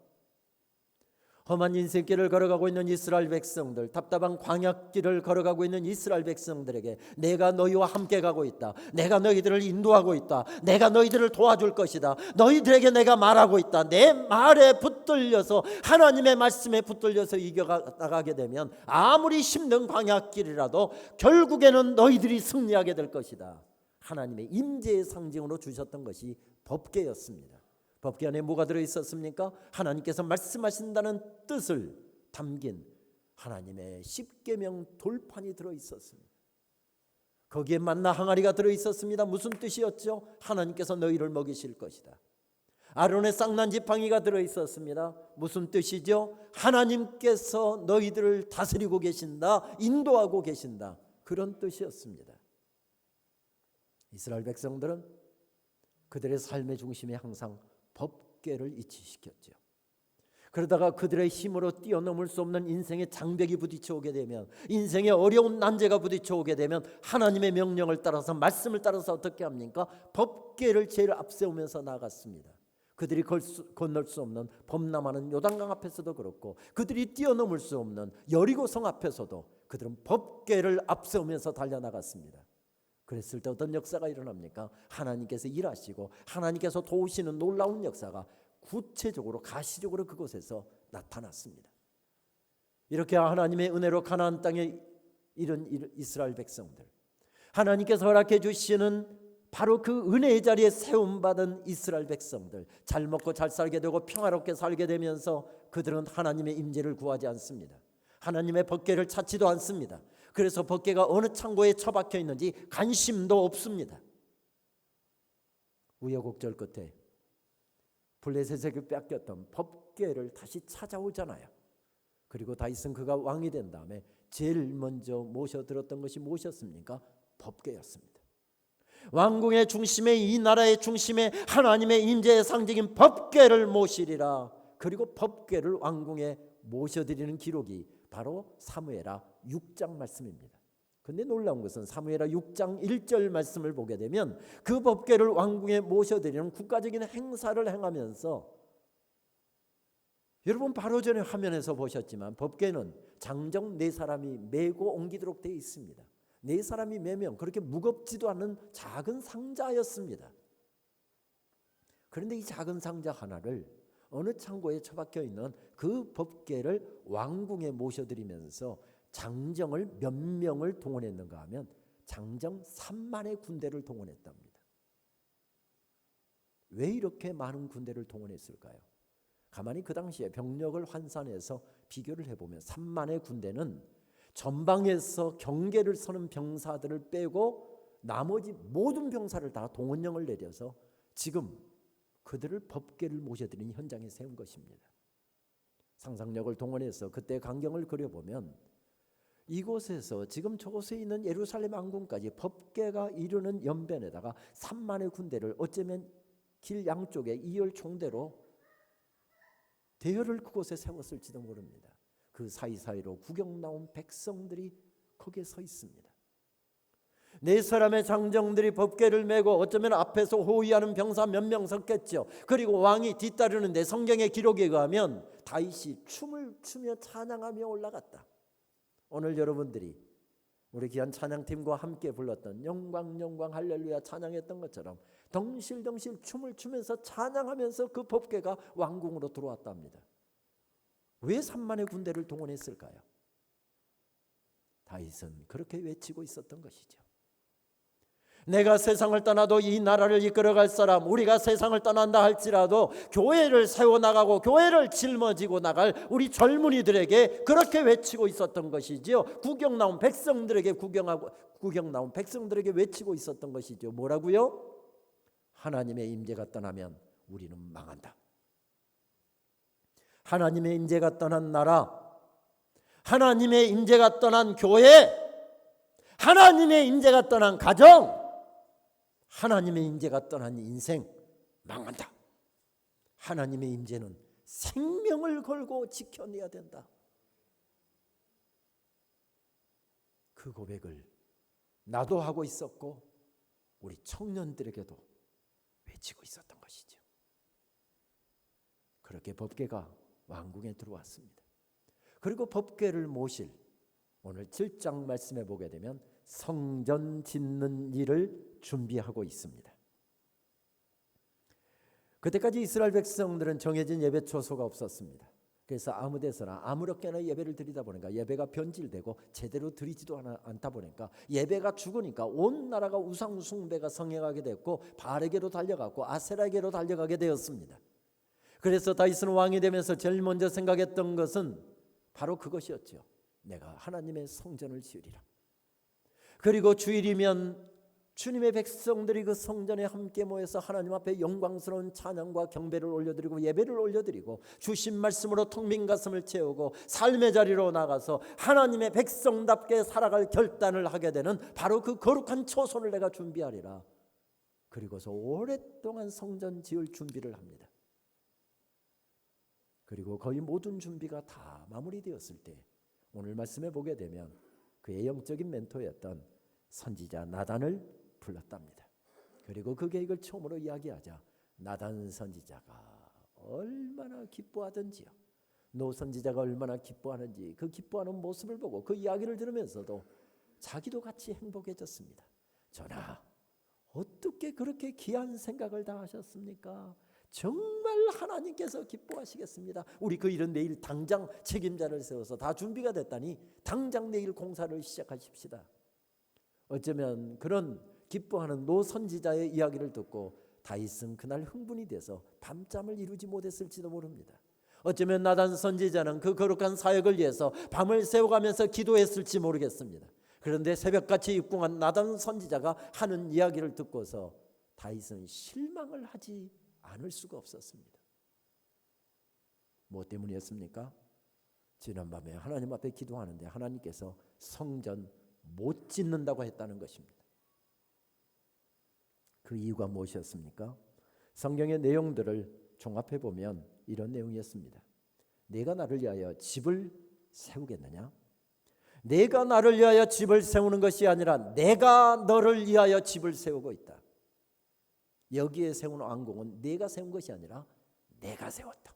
험한 인생길을 걸어가고 있는 이스라엘 백성들, 답답한 광야길을 걸어가고 있는 이스라엘 백성들에게 내가 너희와 함께 가고 있다. 내가 너희들을 인도하고 있다. 내가 너희들을 도와줄 것이다. 너희들에게 내가 말하고 있다. 내 말에 붙들려서 하나님의 말씀에 붙들려서 이겨나가게 되면 아무리 힘든 광야길이라도 결국에는 너희들이 승리하게 될 것이다. 하나님의 임재의 상징으로 주셨던 것이 법궤였습니다. 법궤 안에 뭐가 들어있었습니까? 하나님께서 말씀하신다는 뜻을 담긴 하나님의 십계명 돌판이 들어있었습니다. 거기에 만나 항아리가 들어있었습니다. 무슨 뜻이었죠? 하나님께서 너희를 먹이실 것이다. 아론의 쌍난 지팡이가 들어있었습니다. 무슨 뜻이죠? 하나님께서 너희들을 다스리고 계신다, 인도하고 계신다, 그런 뜻이었습니다. 이스라엘 백성들은 그들의 삶의 중심에 항상 법궤를 이치시켰죠. 그러다가 그들의 힘으로 뛰어넘을 수 없는 인생의 장벽이 부딪혀오게 되면, 인생의 어려운 난제가 부딪혀오게 되면 하나님의 명령을 따라서, 말씀을 따라서 어떻게 합니까? 법궤를 제일 앞세우면서 나갔습니다. 그들이 건널 수 없는 범람하는 요단강 앞에서도 그렇고, 그들이 뛰어넘을 수 없는 여리고성 앞에서도 그들은 법궤를 앞세우면서 달려나갔습니다. 그랬을 때 어떤 역사가 일어납니까? 하나님께서 일하시고 하나님께서 도우시는 놀라운 역사가 구체적으로 가시적으로 그곳에서 나타났습니다. 이렇게 하나님의 은혜로 가나안 땅에 이른 이스라엘 백성들, 하나님께서 허락해 주시는 바로 그 은혜의 자리에 세움받은 이스라엘 백성들, 잘 먹고 잘 살게 되고 평화롭게 살게 되면서 그들은 하나님의 임재를 구하지 않습니다. 하나님의 법궤를 찾지도 않습니다. 그래서 법궤가 어느 창고에 처박혀 있는지 관심도 없습니다. 우여곡절 끝에 블레셋에게 뺏겼던 법궤를 다시 찾아오잖아요. 그리고 다윗은 그가 왕이 된 다음에 제일 먼저 모셔들었던 것이 무엇이었습니까? 법궤였습니다. 왕궁의 중심에, 이 나라의 중심에 하나님의 임재의 상징인 법궤를 모시리라. 그리고 법궤를 왕궁에 모셔드리는 기록이 바로 사무엘하 6장 말씀입니다. 그런데 놀라운 것은 사무엘하 6장 1절 말씀을 보게 되면 그 법궤를 왕궁에 모셔드리는 국가적인 행사를 행하면서, 여러분 바로 전에 화면에서 보셨지만 법궤는 장정 4사람이 메고 옮기도록 되어 있습니다. 4사람이 메면 그렇게 무겁지도 않은 작은 상자였습니다. 그런데 이 작은 상자 하나를 어느 창고에 처박혀 있는 그 법궤를 왕궁에 모셔드리면서 장정을 몇 명을 동원했는가 하면 장정 3만의 군대를 동원했답니다. 왜 이렇게 많은 군대를 동원했을까요? 가만히 그 당시에 병력을 환산해서 비교를 해보면 3만의 군대는 전방에서 경계를 서는 병사들을 빼고 나머지 모든 병사를 다 동원령을 내려서 지금 그들을 법궤를 모셔드린 현장에 세운 것입니다. 상상력을 동원해서 그때 광경을 그려보면 이곳에서 지금 저곳에 있는 예루살렘 왕궁까지 법궤가 이르는 연변에다가 3만의 군대를 어쩌면 길 양쪽에 2열 총대로 대열을 그곳에 세웠을지도 모릅니다. 그 사이사이로 구경 나온 백성들이 거기에 서 있습니다. 네 사람의 장정들이 법궤를 메고 어쩌면 앞에서 호위하는 병사 몇 명 섰겠죠. 그리고 왕이 뒤따르는데 성경의 기록에 의하면 다윗이 춤을 추며 찬양하며 올라갔다. 오늘 여러분들이 우리 귀한 찬양팀과 함께 불렀던 영광 영광 할렐루야 찬양했던 것처럼 덩실덩실 춤을 추면서 찬양하면서 그 법궤가 왕궁으로 들어왔답니다. 왜 3만의 군대를 동원했을까요? 다윗은 그렇게 외치고 있었던 것이죠. 내가 세상을 떠나도 이 나라를 이끌어갈 사람, 우리가 세상을 떠난다 할지라도 교회를 세워나가고 교회를 짊어지고 나갈 우리 젊은이들에게 그렇게 외치고 있었던 것이지요. 구경 나온 백성들에게 구경 나온 백성들에게 외치고 있었던 것이죠. 뭐라고요? 하나님의 임재가 떠나면 우리는 망한다. 하나님의 임재가 떠난 나라, 하나님의 임재가 떠난 교회, 하나님의 임재가 떠난 가정, 하나님의 임재가 떠난 인생 망한다. 하나님의 임재는 생명을 걸고 지켜내야 된다. 그 고백을 나도 하고 있었고 우리 청년들에게도 외치고 있었던 것이죠. 그렇게 법궤가 왕궁에 들어왔습니다. 그리고 법궤를 모실 오늘 7장 말씀해 보게 되면 성전 짓는 일을 준비하고 있습니다. 그때까지 이스라엘 백성들은 정해진 예배 초소가 없었습니다. 그래서 아무 데서나 아무렇게나 예배를 드리다 보니까 예배가 변질되고 제대로 드리지도 않다 보니까 예배가 죽으니까 온 나라가 우상 숭배가 성행하게 됐고 바알에게로 달려갔고 아세라에게로 달려가게 되었습니다. 그래서 다윗은 왕이 되면서 제일 먼저 생각했던 것은 바로 그것이었죠. 내가 하나님의 성전을 지으리라. 그리고 주일이면 주님의 백성들이 그 성전에 함께 모여서 하나님 앞에 영광스러운 찬양과 경배를 올려드리고 예배를 올려드리고 주신 말씀으로 텅 빈 가슴을 채우고 삶의 자리로 나가서 하나님의 백성답게 살아갈 결단을 하게 되는 바로 그 거룩한 초소를 내가 준비하리라. 그리고서 오랫동안 성전 지을 준비를 합니다. 그리고 거의 모든 준비가 다 마무리되었을 때 오늘 말씀에 보게 되면 그의 영적인 멘토였던 선지자 나단을 불렀답니다. 그리고 그 계획을 처음으로 이야기하자 나단 선지자가 얼마나 기뻐하던지요. 노 선지자가 얼마나 기뻐하는지 그 기뻐하는 모습을 보고 그 이야기를 들으면서도 자기도 같이 행복해졌습니다. 전하, 어떻게 그렇게 귀한 생각을 다 하셨습니까? 정말 하나님께서 기뻐하시겠습니다. 우리 그 일은 내일 당장 책임자를 세워서 다 준비가 됐다니 당장 내일 공사를 시작하십시다. 어쩌면 그런 기뻐하는 노 선지자의 이야기를 듣고 다윗은 그날 흥분이 돼서 밤잠을 이루지 못했을지도 모릅니다. 어쩌면 나단 선지자는 그 거룩한 사역을 위해서 밤을 새워가면서 기도했을지 모르겠습니다. 그런데 새벽같이 입궁한 나단 선지자가 하는 이야기를 듣고서 다윗은 실망을 하지 않을 수가 없었습니다. 뭐 때문이었습니까? 지난밤에 하나님 앞에 기도하는데 하나님께서 성전 못 짓는다고 했다는 것입니다. 그 이유가 무엇이었습니까? 성경의 내용들을 종합해 보면 이런 내용이었습니다. 내가 나를 위하여 집을 세우겠느냐? 내가 나를 위하여 집을 세우는 것이 아니라 내가 너를 위하여 집을 세우고 있다. 여기에 세운 왕궁은 내가 세운 것이 아니라 내가 세웠다.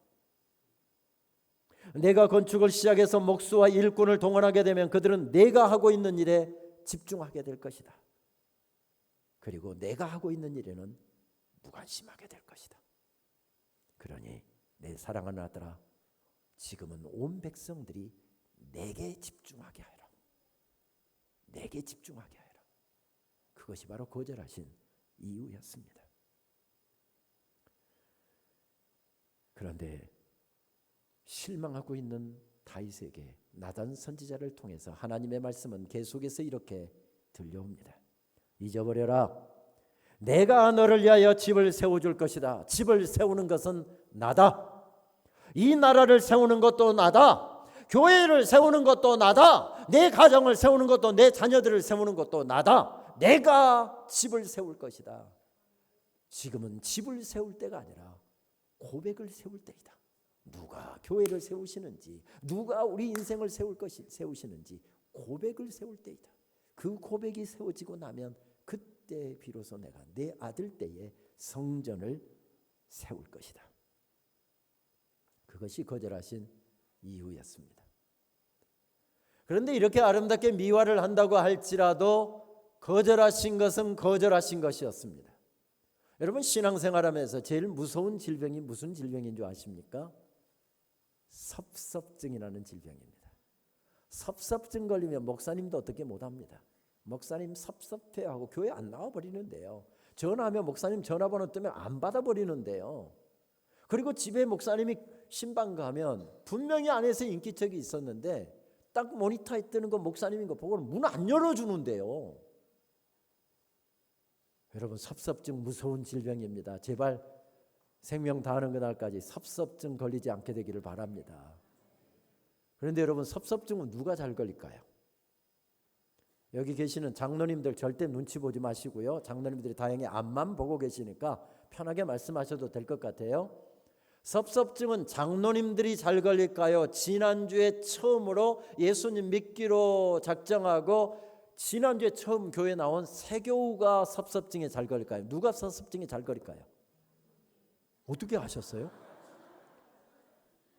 내가 건축을 시작해서 목수와 일꾼을 동원하게 되면 그들은 내가 하고 있는 일에 집중하게 될 것이다. 그리고 내가 하고 있는 일에는 무관심하게 될 것이다. 그러니 내 사랑하는 아들아, 지금은 온 백성들이 내게 집중하게 하여라. 내게 집중하게 하여라. 그것이 바로 거절하신 이유였습니다. 그런데 실망하고 있는 다윗에게 나단 선지자를 통해서 하나님의 말씀은 계속해서 이렇게 들려옵니다. 잊어버려라. 내가 너를 위하여 집을 세워줄 것이다. 집을 세우는 것은 나다. 이 나라를 세우는 것도 나다. 교회를 세우는 것도 나다. 내 가정을 세우는 것도, 내 자녀들을 세우는 것도 나다. 내가 집을 세울 것이다. 지금은 집을 세울 때가 아니라 고백을 세울 때이다. 누가 교회를 세우시는지, 누가 우리 인생을 세우시는지 고백을 세울 때이다. 그 고백이 세워지고 나면 그때 비로소 내가 내 아들 때에 성전을 세울 것이다. 그것이 거절하신 이유였습니다. 그런데 이렇게 아름답게 미화를 한다고 할지라도 거절하신 것은 거절하신 것이었습니다. 여러분, 신앙생활하면서 제일 무서운 질병이 무슨 질병인 줄 아십니까? 섭섭증이라는 질병입니다. 섭섭증 걸리면 목사님도 어떻게 못합니다. 목사님 섭섭해하고 교회 안 나와버리는데요. 전화하면 목사님 전화번호 뜨면 안 받아버리는데요. 그리고 집에 목사님이 신방 가면 분명히 안에서 인기척이 있었는데 딱 모니터에 뜨는 거 목사님인 거 보고는 문 안 열어주는데요. 여러분, 섭섭증 무서운 질병입니다. 제발 생명 다하는 그날까지 섭섭증 걸리지 않게 되기를 바랍니다. 그런데 여러분, 섭섭증은 누가 잘 걸릴까요? 여기 계시는 장로님들 절대 눈치 보지 마시고요. 장로님들이 다행히 앞만 보고 계시니까 편하게 말씀하셔도 될 것 같아요. 섭섭증은 장로님들이 잘 걸릴까요? 지난주에 처음으로 예수님 믿기로 작정하고 지난주에 처음 교회 나온 세교우가 섭섭증에 잘 걸릴까요? 누가 섭섭증에 잘 걸릴까요? 어떻게 아셨어요?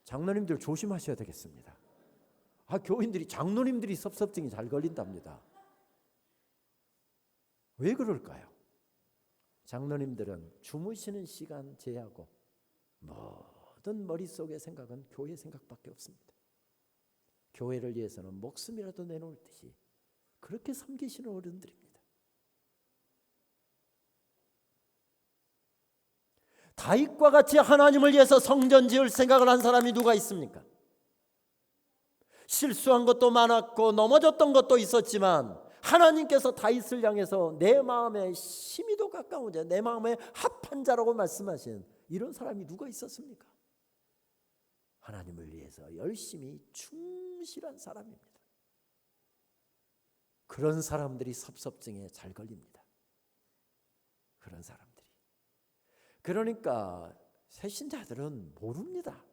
장로님들 조심하셔야 되겠습니다. 교인들이, 장로님들이 섭섭증이 잘 걸린답니다. 왜 그럴까요? 장로님들은 주무시는 시간 제하고 모든 머릿속의 생각은 교회 생각밖에 없습니다. 교회를 위해서는 목숨이라도 내놓을 듯이 그렇게 섬기시는 어른들입니다. 다윗과 같이 하나님을 위해서 성전 지을 생각을 한 사람이 누가 있습니까? 실수한 것도 많았고 넘어졌던 것도 있었지만 하나님께서 다윗을 향해서 내 마음에 심히도 가까운 자, 내 마음에 합한 자라고 말씀하신 이런 사람이 누가 있었습니까? 하나님을 위해서 열심히 충실한 사람입니다. 그런 사람들이 섭섭증에 잘 걸립니다. 그런 사람들이. 그러니까 새신자들은 모릅니다.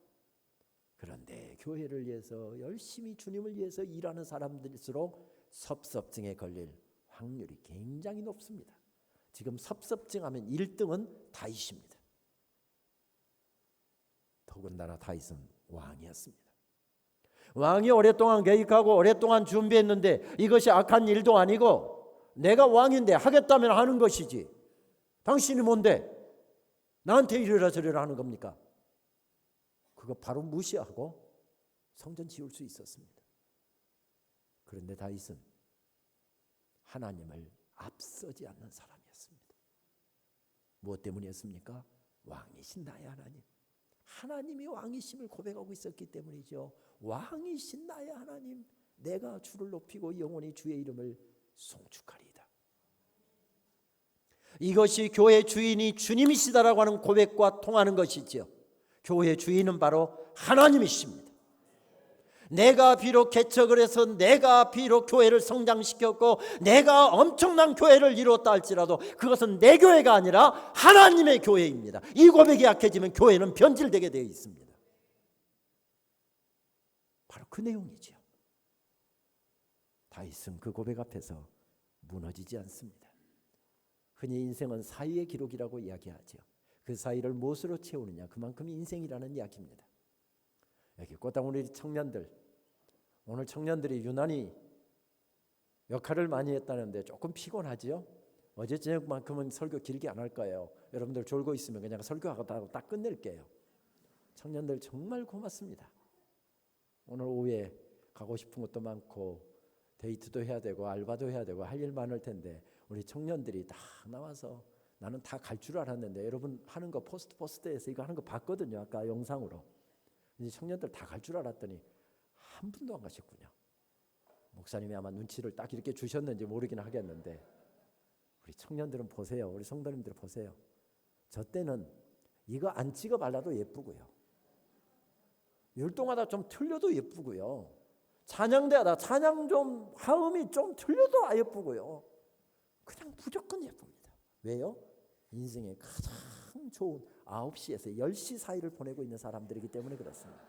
그런데 교회를 위해서 열심히 주님을 위해서 일하는 사람들일수록 섭섭증에 걸릴 확률이 굉장히 높습니다. 지금 섭섭증 하면 1등은 다윗입니다. 더군다나 다윗은 왕이었습니다. 왕이 오랫동안 계획하고 오랫동안 준비했는데 이것이 악한 일도 아니고 내가 왕인데 하겠다면 하는 것이지, 당신이 뭔데 나한테 이래라 저래라 하는 겁니까? 그거 바로 무시하고 성전 지을 수 있었습니다. 그런데 다윗은 하나님을 앞서지 않는 사람이었습니다. 무엇 때문이었습니까? 왕이신 나의 하나님, 하나님이 왕이심을 고백하고 있었기 때문이죠. 왕이신 나의 하나님, 내가 주를 높이고 영원히 주의 이름을 송축하리이다. 이것이 교회 주인이 주님이시다라고 하는 고백과 통하는 것이지요. 교회 주인은 바로 하나님이십니다. 내가 비록 개척을 해서 내가 비록 교회를 성장시켰고 내가 엄청난 교회를 이뤘다 할지라도 그것은 내 교회가 아니라 하나님의 교회입니다. 이 고백이 약해지면 교회는 변질되게 되어 있습니다. 바로 그 내용이죠. 다윗은 그 고백 앞에서 무너지지 않습니다. 흔히 인생은 사위의 기록이라고 이야기하죠. 그 사이를 무엇으로 채우느냐, 그만큼 인생이라는 이야기입니다. 여기 꽃다무리 청년들, 오늘 청년들이 유난히 역할을 많이 했다는데 조금 피곤하지요? 어제 저녁만큼은 설교 길게 안 할 거예요. 여러분들 졸고 있으면 그냥 설교하고 딱 끝낼게요. 청년들 정말 고맙습니다. 오늘 오후에 가고 싶은 것도 많고 데이트도 해야 되고 알바도 해야 되고 할 일 많을 텐데 우리 청년들이 다 나와서 나는 다 갈 줄 알았는데 여러분 하는 거 포스트에서 이거 하는 거 봤거든요. 아까 영상으로. 이제 청년들 다 갈 줄 알았더니 한 분도 안 가셨군요. 목사님이 아마 눈치를 딱 이렇게 주셨는지 모르긴 하겠는데 우리 청년들은 보세요. 우리 성도님들 보세요. 저 때는 이거 안 찍어 발라도 예쁘고요. 율동하다 좀 틀려도 예쁘고요. 찬양대하다 찬양 좀 화음이 좀 틀려도 예쁘고요. 그냥 무조건 예쁩니다. 왜요? 인생의 가장 좋은 9시에서 10시 사이를 보내고 있는 사람들이기 때문에 그렇습니다.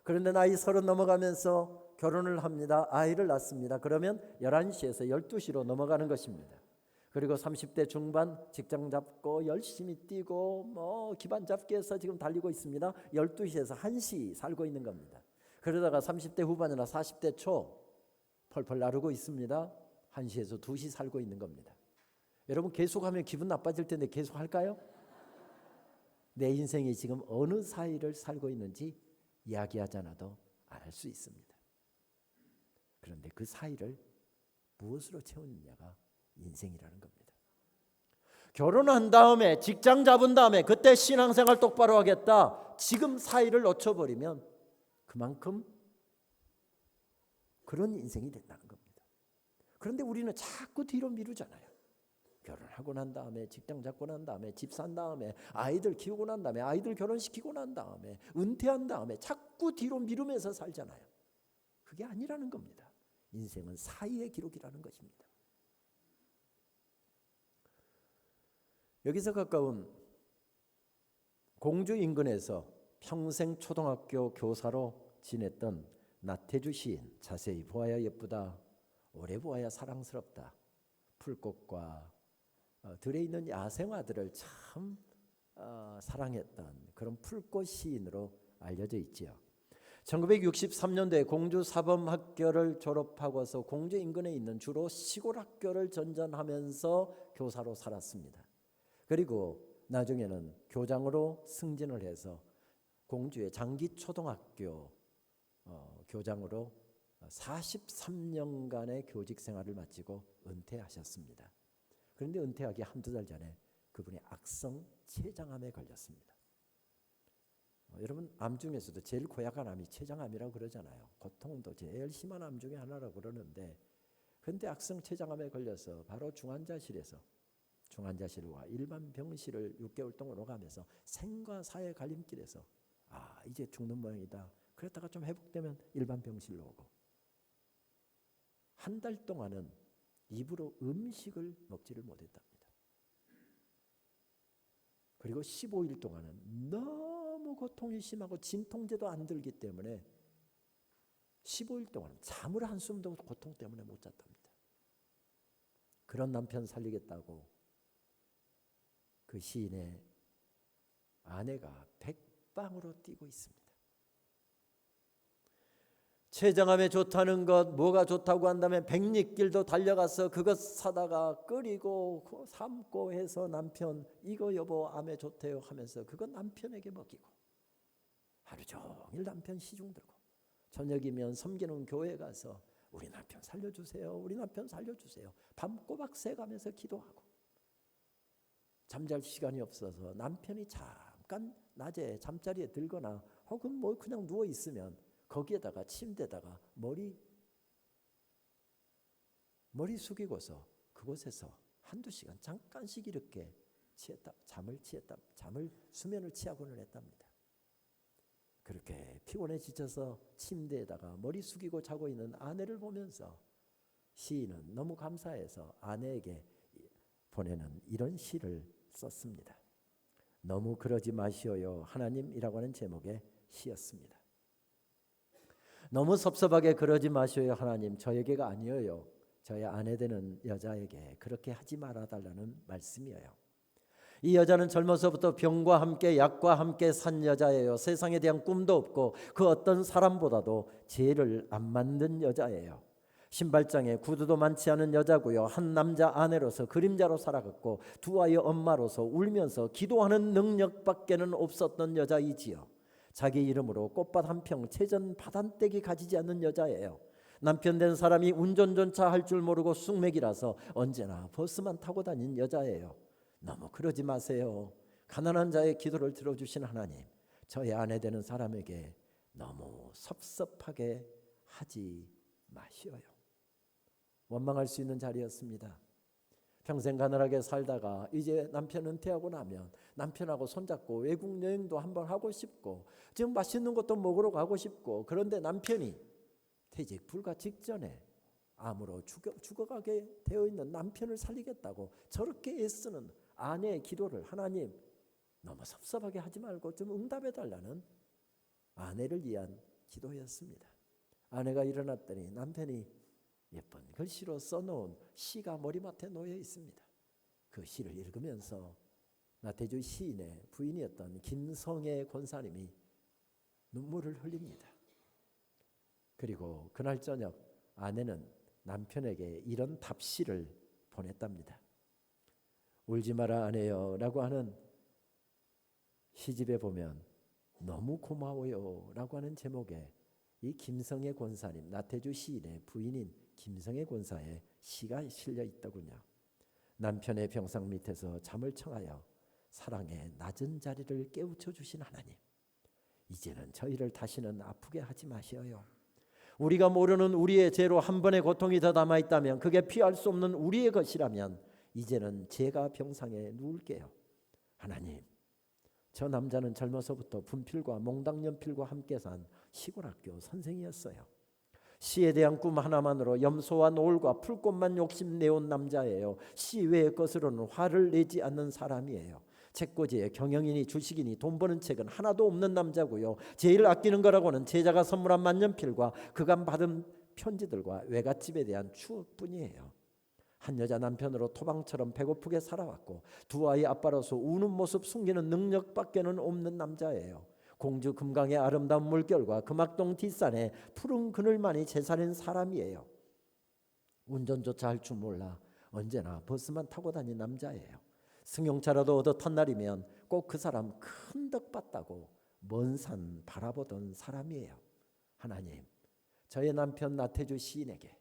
그런데 나이 30 넘어가면서 결혼을 합니다. 아이를 낳습니다. 그러면 11시에서 12시로 넘어가는 것입니다. 그리고 30대 중반 직장 잡고 열심히 뛰고 뭐 기반 잡기 해서 지금 달리고 있습니다. 12시에서 1시 살고 있는 겁니다. 그러다가 30대 후반이나 40대 초 펄펄 나르고 있습니다. 1시에서 2시 살고 있는 겁니다. 여러분 계속하면 기분 나빠질 텐데 계속 할까요? 내 인생이 지금 어느 사이를 살고 있는지 이야기하지 않아도 알 수 있습니다. 그런데 그 사이를 무엇으로 채우느냐가 인생이라는 겁니다. 결혼한 다음에 직장 잡은 다음에 그때 신앙생활 똑바로 하겠다. 지금 사이를 놓쳐버리면 그만큼 그런 인생이 된다는 겁니다. 그런데 우리는 자꾸 뒤로 미루잖아요. 결혼하고 난 다음에 직장 잡고 난 다음에 집 산 다음에 아이들 키우고 난 다음에 아이들 결혼시키고 난 다음에 은퇴한 다음에 자꾸 뒤로 미루면서 살잖아요. 그게 아니라는 겁니다. 인생은 사이의 기록이라는 것입니다. 여기서 가까운 공주 인근에서 평생 초등학교 교사로 지냈던 나태주 시인, 자세히 보아야 예쁘다, 오래 보아야 사랑스럽다, 풀꽃과 들에 있는 야생화들을 참 사랑했던 그런 풀꽃 시인으로 알려져 있지요. 1963년도에 공주 사범학교를 졸업하고서 공주 인근에 있는 주로 시골 학교를 전전하면서 교사로 살았습니다. 그리고 나중에는 교장으로 승진을 해서 공주의 장기초등학교 교장으로 43년간의 교직 생활을 마치고 은퇴하셨습니다. 그런데 은퇴하기 한두 달 전에 그분이 악성 췌장암에 걸렸습니다. 여러분 암 중에서도 제일 고약한 암이 췌장암이라고 그러잖아요. 고통도 제일 심한 암 중에 하나라고 그러는데 그런데 악성 췌장암에 걸려서 바로 중환자실과 일반 병실을 6개월 동안 오가면서 생과 사의 갈림길에서 이제 죽는 모양이다. 그랬다가 좀 회복되면 일반 병실로 오고 한 달 동안은 입으로 음식을 먹지를 못했답니다. 그리고 15일 동안은 너무 고통이 심하고 진통제도 안 들기 때문에 15일 동안 잠을 한숨도 고통 때문에 못 잤답니다. 그런 남편 살리겠다고 그 시인의 아내가 백방으로 뛰고 있습니다. 췌장암에 좋다는 것, 뭐가 좋다고 한다면 백리길도 달려가서 그것 사다가 끓이고 삶고 해서 남편 이거 여보 암에 좋대요 하면서 그거 남편에게 먹이고 하루 종일 남편 시중 들고 저녁이면 섬기는 교회 가서 우리 남편 살려주세요. 우리 남편 살려주세요. 밤 꼬박 새가면서 기도하고 잠잘 시간이 없어서 남편이 잠깐 낮에 잠자리에 들거나 혹은 뭐 그냥 누워 있으면 거기에다가 침대에다가 머리 숙이고서 그곳에서 한두 시간 잠깐씩 이렇게 수면을 취하고는 했답니다. 그렇게 피곤해 지쳐서 침대에다가 머리 숙이고 자고 있는 아내를 보면서 시인은 너무 감사해서 아내에게 보내는 이런 시를 썼습니다. 너무 그러지 마시오요 하나님이라고 하는 제목의 시였습니다. 너무 섭섭하게 그러지 마시오요 하나님, 저에게가 아니에요. 저의 아내 되는 여자에게 그렇게 하지 말아달라는 말씀이에요. 이 여자는 젊어서부터 병과 함께 약과 함께 산 여자예요. 세상에 대한 꿈도 없고 그 어떤 사람보다도 죄를 안 만든 여자예요. 신발장에 구두도 많지 않은 여자고요. 한 남자 아내로서 그림자로 살아갔고 두 아이의 엄마로서 울면서 기도하는 능력밖에는 없었던 여자이지요. 자기 이름으로 꽃밭 한 평 채전 바단떼기 가지지 않는 여자예요. 남편 된 사람이 운전조차 할 줄 모르고 쑥맥이라서 언제나 버스만 타고 다닌 여자예요. 너무 그러지 마세요. 가난한 자의 기도를 들어주신 하나님, 저의 아내 되는 사람에게 너무 섭섭하게 하지 마시어요. 원망할 수 있는 자리였습니다. 평생 가난하게 살다가 이제 남편 은퇴하고 나면 남편하고 손잡고 외국 여행도 한번 하고 싶고 지금 맛있는 것도 먹으러 가고 싶고, 그런데 남편이 퇴직 불가 직전에 암으로 죽어가게 되어 있는 남편을 살리겠다고 저렇게 애쓰는 아내의 기도를 하나님 너무 섭섭하게 하지 말고 좀 응답해 달라는 아내를 위한 기도였습니다. 아내가 일어났더니 남편이 예쁜 글씨로 써놓은 시가 머리맡에 놓여 있습니다. 그 시를 읽으면서 나태주 시인의 부인이었던 김성애 권사님이 눈물을 흘립니다. 그리고 그날 저녁 아내는 남편에게 이런 답시를 보냈답니다. 울지 마라 아내여 라고 하는 시집에 보면 너무 고마워요 라고 하는 제목의 이 김성애 권사님, 나태주 시인의 부인인 김성애 권사의 시가 실려 있더군요. 남편의 병상 밑에서 잠을 청하여 사랑의 낮은 자리를 깨우쳐 주신 하나님, 이제는 저희를 다시는 아프게 하지 마시어요. 우리가 모르는 우리의 죄로 한 번의 고통이 더 남아있다면, 그게 피할 수 없는 우리의 것이라면 이제는 제가 병상에 누울게요. 하나님, 저 남자는 젊어서부터 분필과 몽당연필과 함께 산 시골학교 선생이었어요. 시에 대한 꿈 하나만으로 염소와 노을과 풀꽃만 욕심내온 남자예요. 시 외의 것으로는 화를 내지 않는 사람이에요. 책꽂이에 경영이니 주식이니 돈 버는 책은 하나도 없는 남자고요. 제일 아끼는 거라고는 제자가 선물한 만년필과 그간 받은 편지들과 외갓집에 대한 추억뿐이에요. 한 여자 남편으로 토방처럼 배고프게 살아왔고 두 아이 아빠로서 우는 모습 숨기는 능력밖에는 없는 남자예요. 공주 금강의 아름다운 물결과 금악동 뒷산의 푸른 그늘만이 재산인 사람이에요. 운전조차 할 줄 몰라 언제나 버스만 타고 다닌 남자예요. 승용차라도 얻어 탄 날이면 꼭 그 사람 큰 덕 봤다고 먼 산 바라보던 사람이에요. 하나님, 저의 남편 나태주 시인에게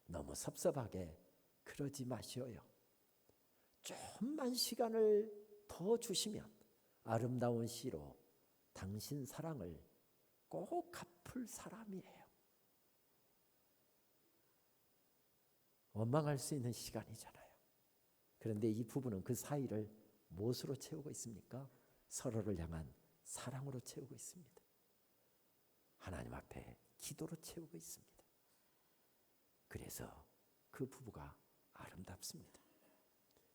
너무 섭섭하게 그러지 마시어요. 좀만 시간을 더 주시면 아름다운 시로 당신 사랑을 꼭 갚을 사람이에요. 원망할 수 있는 시간이잖아요. 그런데 이 부부는 그 사이를 무엇으로 채우고 있습니까? 서로를 향한 사랑으로 채우고 있습니다. 하나님 앞에 기도로 채우고 있습니다. 그래서 그 부부가 아름답습니다.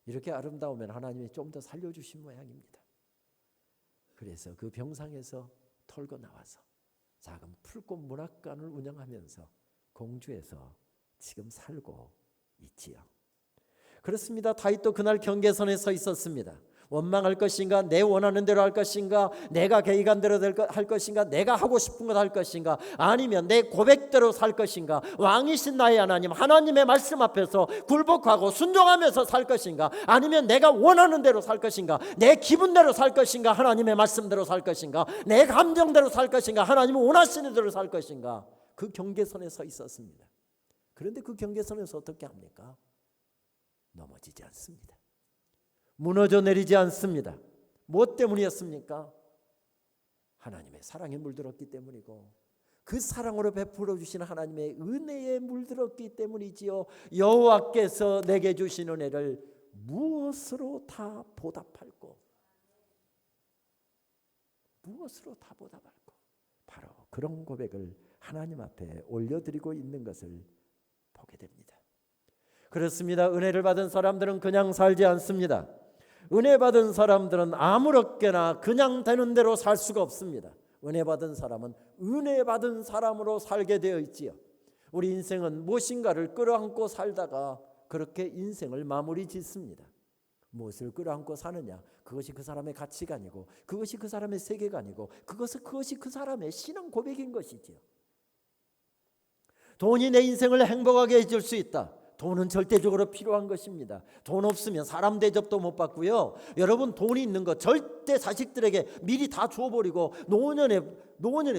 이렇게 아름다우면 하나님이 좀 더 살려주신 모양입니다. 그래서 그 병상에서 털고 나와서 작은 풀꽃 문학관을 운영하면서 공주에서 지금 살고 있지요. 그렇습니다. 다윗도 그날 경계선에 서 있었습니다. 원망할 것인가, 내 원하는 대로 할 것인가, 내가 계획한 대로 할 것인가, 내가 하고 싶은 것 할 것인가, 아니면 내 고백대로 살 것인가, 왕이신 나의 하나님, 하나님의 말씀 앞에서 굴복하고 순종하면서 살 것인가, 아니면 내가 원하는 대로 살 것인가, 내 기분대로 살 것인가, 하나님의 말씀대로 살 것인가, 내 감정대로 살 것인가, 하나님이 원하시는 대로 살 것인가. 그 경계선에 서 있었습니다. 그런데 그 경계선에서 어떻게 합니까? 넘어지지 않습니다. 무너져 내리지 않습니다. 무엇 때문이었습니까? 하나님의 사랑에 물들었기 때문이고 그 사랑으로 베풀어 주신 하나님의 은혜에 물들었기 때문이지요. 여호와께서 내게 주신 은혜를 무엇으로 다 보답할꼬? 무엇으로 다 보답할꼬? 바로 그런 고백을 하나님 앞에 올려드리고 있는 것을 보게 됩니다. 그렇습니다. 은혜를 받은 사람들은 그냥 살지 않습니다. 은혜 받은 사람들은 아무렇게나 그냥 되는 대로 살 수가 없습니다. 은혜 받은 사람은 은혜 받은 사람으로 살게 되어 있지요. 우리 인생은 무엇인가를 끌어안고 살다가 그렇게 인생을 마무리 짓습니다. 무엇을 끌어안고 사느냐? 그것이 그 사람의 가치관이고 그것이 그 사람의 세계관이고 그것이 그 사람의 신앙 고백인 것이지요. 돈이 내 인생을 행복하게 해줄 수 있다. 돈은 절대적으로 필요한 것입니다. 돈 없으면 사람 대접도 못 받고요. 여러분 돈이 있는 거 절대 자식들에게 미리 다 줘버리고 노년에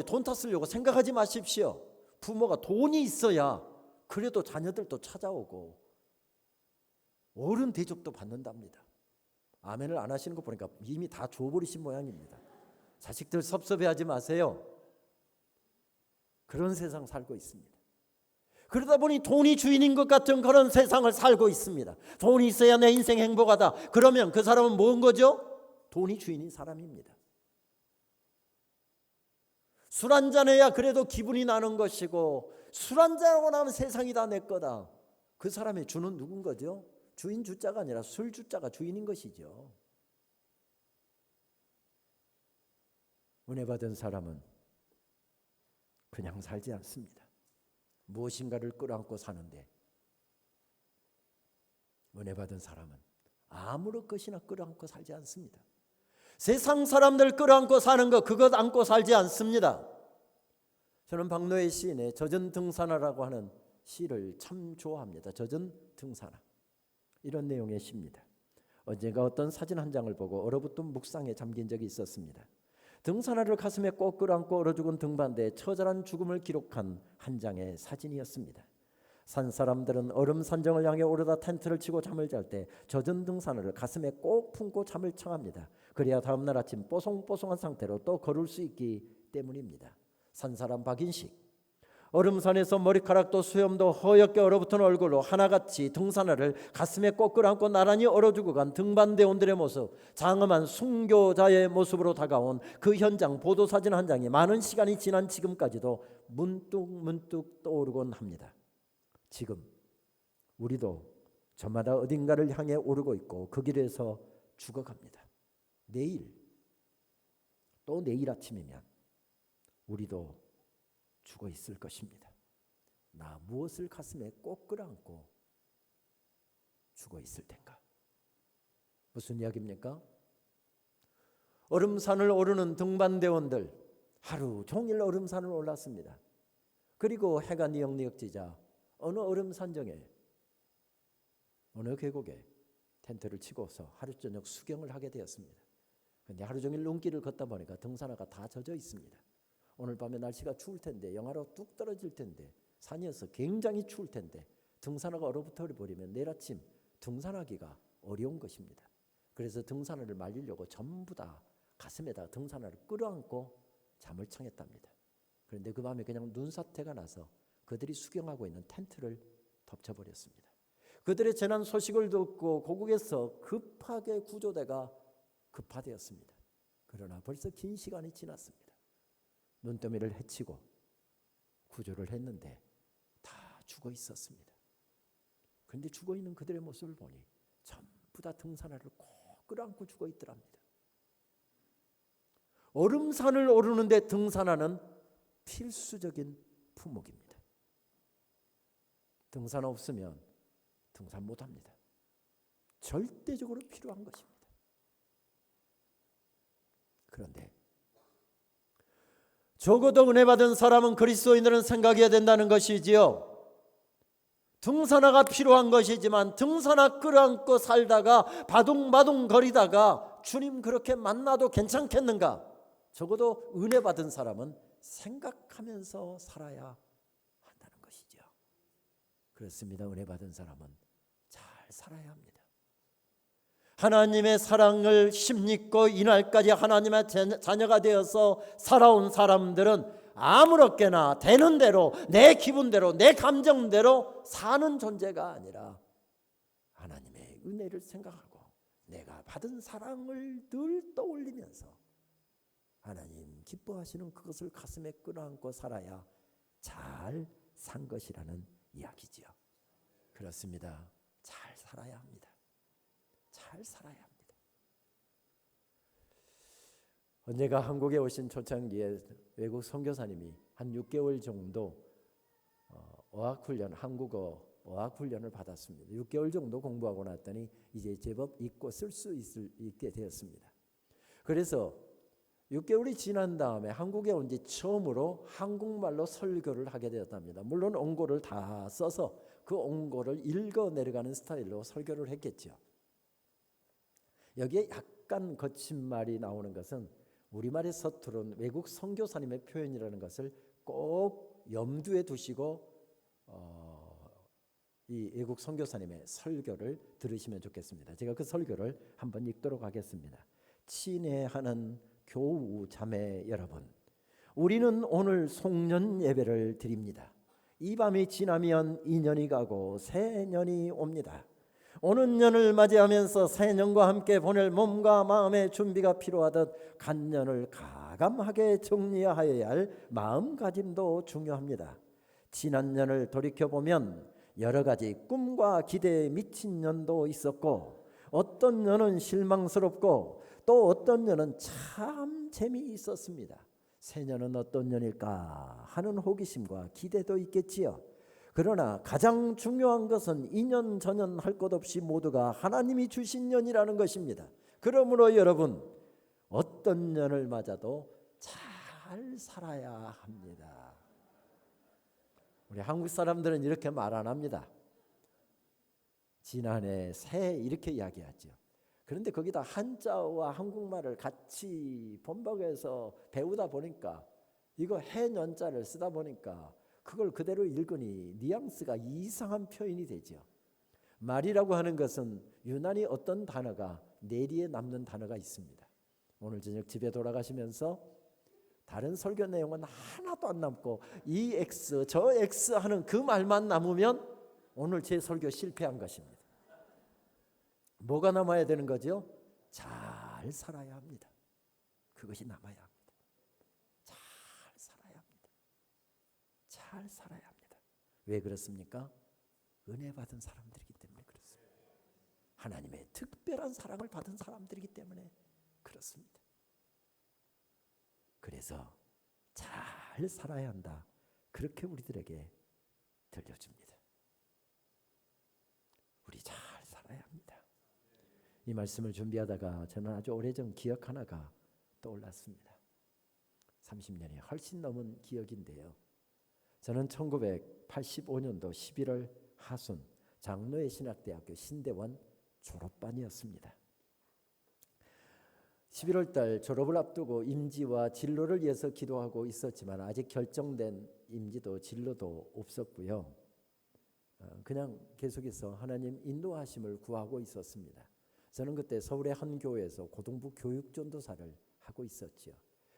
돈 다 쓰려고 생각하지 마십시오. 부모가 돈이 있어야 그래도 자녀들도 찾아오고 어른 대접도 받는답니다. 아멘을 안 하시는 거 보니까 이미 다 줘버리신 모양입니다. 자식들 섭섭해하지 마세요. 그런 세상 살고 있습니다. 그러다 보니 돈이 주인인 것 같은 그런 세상을 살고 있습니다. 돈이 있어야 내 인생 행복하다. 그러면 그 사람은 뭔 거죠? 돈이 주인인 사람입니다. 술 한잔 해야 그래도 기분이 나는 것이고 술 한잔하고 나면 세상이 다 내 거다. 그 사람의 주는 누군 거죠? 주인 주자가 아니라 술 주자가 주인인 것이죠. 은혜 받은 사람은 그냥 살지 않습니다. 무엇인가를 끌어안고 사는데 은혜 받은 사람은 아무런 것이나 끌어안고 살지 않습니다. 세상 사람들 끌어안고 사는 거 그것 안고 살지 않습니다. 저는 박노해 시인의 젖은 등산화라고 하는 시를 참 좋아합니다. 젖은 등산화. 이런 내용의 시입니다. 언젠가 어떤 사진 한 장을 보고 얼어붙은 묵상에 잠긴 적이 있었습니다. 등산화를 가슴에 꼭 끌어안고 얼어 죽은 등반대에 처절한 죽음을 기록한 한 장의 사진이었습니다. 산 사람들은 얼음 산정을 향해 오르다 텐트를 치고 잠을 잘 때 젖은 등산화를 가슴에 꼭 품고 잠을 청합니다. 그래야 다음날 아침 뽀송뽀송한 상태로 또 걸을 수 있기 때문입니다. 산 사람 박인식. 얼음산에서 머리카락도 수염도 허옇게 얼어붙은 얼굴로 하나같이 등산화를 가슴에 꼭 끌어안고 나란히 얼어 죽어간 등반대원들의 모습, 장엄한 순교자의 모습으로 다가온 그 현장 보도사진 한 장이 많은 시간이 지난 지금까지도 문득 떠오르곤 합니다. 지금 우리도 저마다 어딘가를 향해 오르고 있고 그 길에서 죽어갑니다. 내일 또 내일 아침이면 우리도 죽어 있을 것입니다. 나 무엇을 가슴에 꼭 끌어안고 죽어 있을 텐가? 무슨 이야기입니까? 얼음산을 오르는 등반대원들 하루 종일 얼음산을 올랐습니다. 그리고 해가 니역니역지자 어느 얼음산정에 어느 계곡에 텐트를 치고서 하루 저녁 수경을 하게 되었습니다. 그런데 하루 종일 눈길을 걷다 보니까 등산화가 다 젖어 있습니다. 오늘 밤에 날씨가 추울 텐데 영하로 뚝 떨어질 텐데 산이어서 굉장히 추울 텐데 등산화가 얼어붙어 버리면 내일 아침 등산하기가 어려운 것입니다. 그래서 등산화를 말리려고 전부 다 가슴에다 등산화를 끌어안고 잠을 청했답니다. 그런데 그 밤에 그냥 눈사태가 나서 그들이 수경하고 있는 텐트를 덮쳐버렸습니다. 그들의 재난 소식을 듣고 고국에서 급하게 구조대가 급파되었습니다. 그러나 벌써 긴 시간이 지났습니다. 눈더미를 헤치고 구조를 했는데 다 죽어 있었습니다. 그런데 죽어 있는 그들의 모습을 보니 전부 다 등산화를 꼭 끌어안고 죽어 있더랍니다. 얼음산을 오르는데 등산화는 필수적인 품목입니다. 등산화 없으면 등산 못합니다. 절대적으로 필요한 것입니다. 그런데 적어도 은혜 받은 사람은 그리스도인들은 생각해야 된다는 것이지요. 등산화가 필요한 것이지만 등산화 끌어안고 살다가 바둥바둥 거리다가 주님 그렇게 만나도 괜찮겠는가? 적어도 은혜 받은 사람은 생각하면서 살아야 한다는 것이죠. 그렇습니다. 은혜 받은 사람은 잘 살아야 합니다. 하나님의 사랑을 힘입고 이날까지 하나님의 자녀가 되어서 살아온 사람들은 아무렇게나 되는 대로 내 기분대로 내 감정대로 사는 존재가 아니라 하나님의 은혜를 생각하고 내가 받은 사랑을 늘 떠올리면서 하나님 기뻐하시는 그것을 가슴에 끌어안고 살아야 잘 산 것이라는 이야기지요. 그렇습니다. 잘 살아야 합니다. 잘 살아야 합니다. 언제가 한국에 오신 초창기에 외국 선교사님이 한 6개월 정도 어학훈련, 한국어 어학훈련을 받았습니다. 6개월 정도 공부하고 났더니 이제 제법 읽고 쓸 수 있게 되었습니다. 그래서 6개월이 지난 다음에 한국에 온 지 처음으로 한국말로 설교를 하게 되었답니다. 물론 원고를 다 써서 그 원고를 읽어 내려가는 스타일로 설교를 했겠죠. 여기에 약간 거친 말이 나오는 것은 우리말에 서투른 외국 선교사님의 표현이라는 것을 꼭 염두에 두시고 이 외국 선교사님의 설교를 들으시면 좋겠습니다. 제가 그 설교를 한번 읽도록 하겠습니다. 친애하는 교우 자매 여러분, 우리는 오늘 송년 예배를 드립니다. 이 밤이 지나면 2년이 가고 새 년이 옵니다. 오는 년을 맞이하면서 새 년과 함께 보낼 몸과 마음의 준비가 필요하듯 간년을 가감하게 정리하여야 할 마음가짐도 중요합니다. 지난 년을 돌이켜보면 여러 가지 꿈과 기대에 미친 년도 있었고, 어떤 년은 실망스럽고 또 어떤 년은 참 재미있었습니다. 새 년은 어떤 년일까 하는 호기심과 기대도 있겠지요. 그러나 가장 중요한 것은 2년 전년 할 것 없이 모두가 하나님이 주신 년이라는 것입니다. 그러므로 여러분, 어떤 년을 맞아도 잘 살아야 합니다. 우리 한국 사람들은 이렇게 말 안 합니다. 지난해 새 이렇게 이야기하죠. 그런데 거기다 한자와 한국말을 같이 번복해서 배우다 보니까 이거 해년자를 쓰다 보니까 그걸 그대로 읽으니 뉘앙스가 이상한 표현이 되죠. 말이라고 하는 것은 유난히 어떤 단어가 뇌리에 남는 단어가 있습니다. 오늘 저녁 집에 돌아가시면서 다른 설교 내용은 하나도 안 남고 이 X 저 X 하는 그 말만 남으면 오늘 제 설교 실패한 것입니다. 뭐가 남아야 되는 거죠? 잘 살아야 합니다. 그것이 남아야 합니다. 잘 살아야 합니다. 잘 살아야 합니다. 왜 그렇습니까? 은혜 받은 사람들이기 때문에 그렇습니다. 하나님의 특별한 사랑을 받은 사람들이기 때문에 그렇습니다. 그래서 잘 살아야 한다. 그렇게 우리들에게 들려줍니다. 우리 잘 살아야 합니다. 이 말씀을 준비하다가 저는 아주 오래전 기억 하나가 떠올랐습니다. 30년이 훨씬 넘은 기억인데요. 저는 1985년도 11월 하순 장로회 신학대학교 신대원 졸업반이었습니다. 11월 달 졸업을 앞두고 임지와 진로를 위해서 기도하고 있었지만 아직 결정된 임지도 진로도 없었고요. 그냥 계속해서 하나님 인도하심을 구하고 있었습니다. 저는 그때 서울의 한 교회에서 고등부 교육전도사를 하고 있었죠.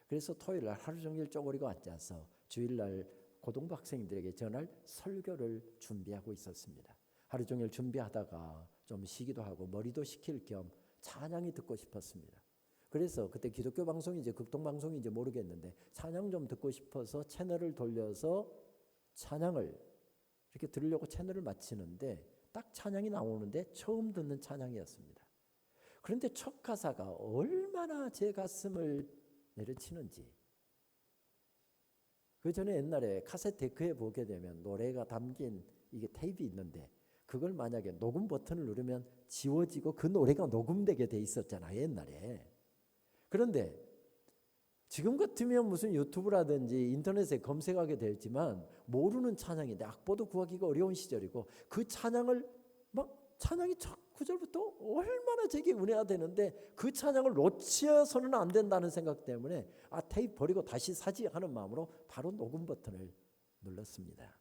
그래서 토요일날 하루 종일 쪼그리고 앉아서 주일날 고등부 학생들에게 전할 설교를 준비하고 있었습니다. 하루 종일 준비하다가 좀 쉬기도 하고 머리도 식힐 겸 찬양이 듣고 싶었습니다. 그래서 그때 기독교 방송인지 극동 방송인지 모르겠는데 찬양 좀 듣고 싶어서 채널을 돌려서 찬양을 이렇게 들으려고 채널을 맞추는데 딱 찬양이 나오는데 처음 듣는 찬양이었습니다. 그런데 첫 가사가 얼마나 제 가슴을 내려치는지. 그 전에 옛날에 카세트 데크에 보게 되면 노래가 담긴 이게 테이프 있는데 그걸 만약에 녹음 버튼을 누르면 지워지고 그 노래가 녹음되게 돼 있었잖아요, 옛날에. 그런데 지금 같으면 무슨 유튜브라든지 인터넷에 검색하게 되었지만 모르는 찬양인데 악보도 구하기가 어려운 시절이고 그 찬양을 막 찬양이 첫 구절부터 얼마나 제게 은혜가 되는데 그 찬양을 놓쳐서는 안 된다는 생각 때문에 테이프 버리고 다시 사지 하는 마음으로 바로 녹음 버튼을 눌렀습니다.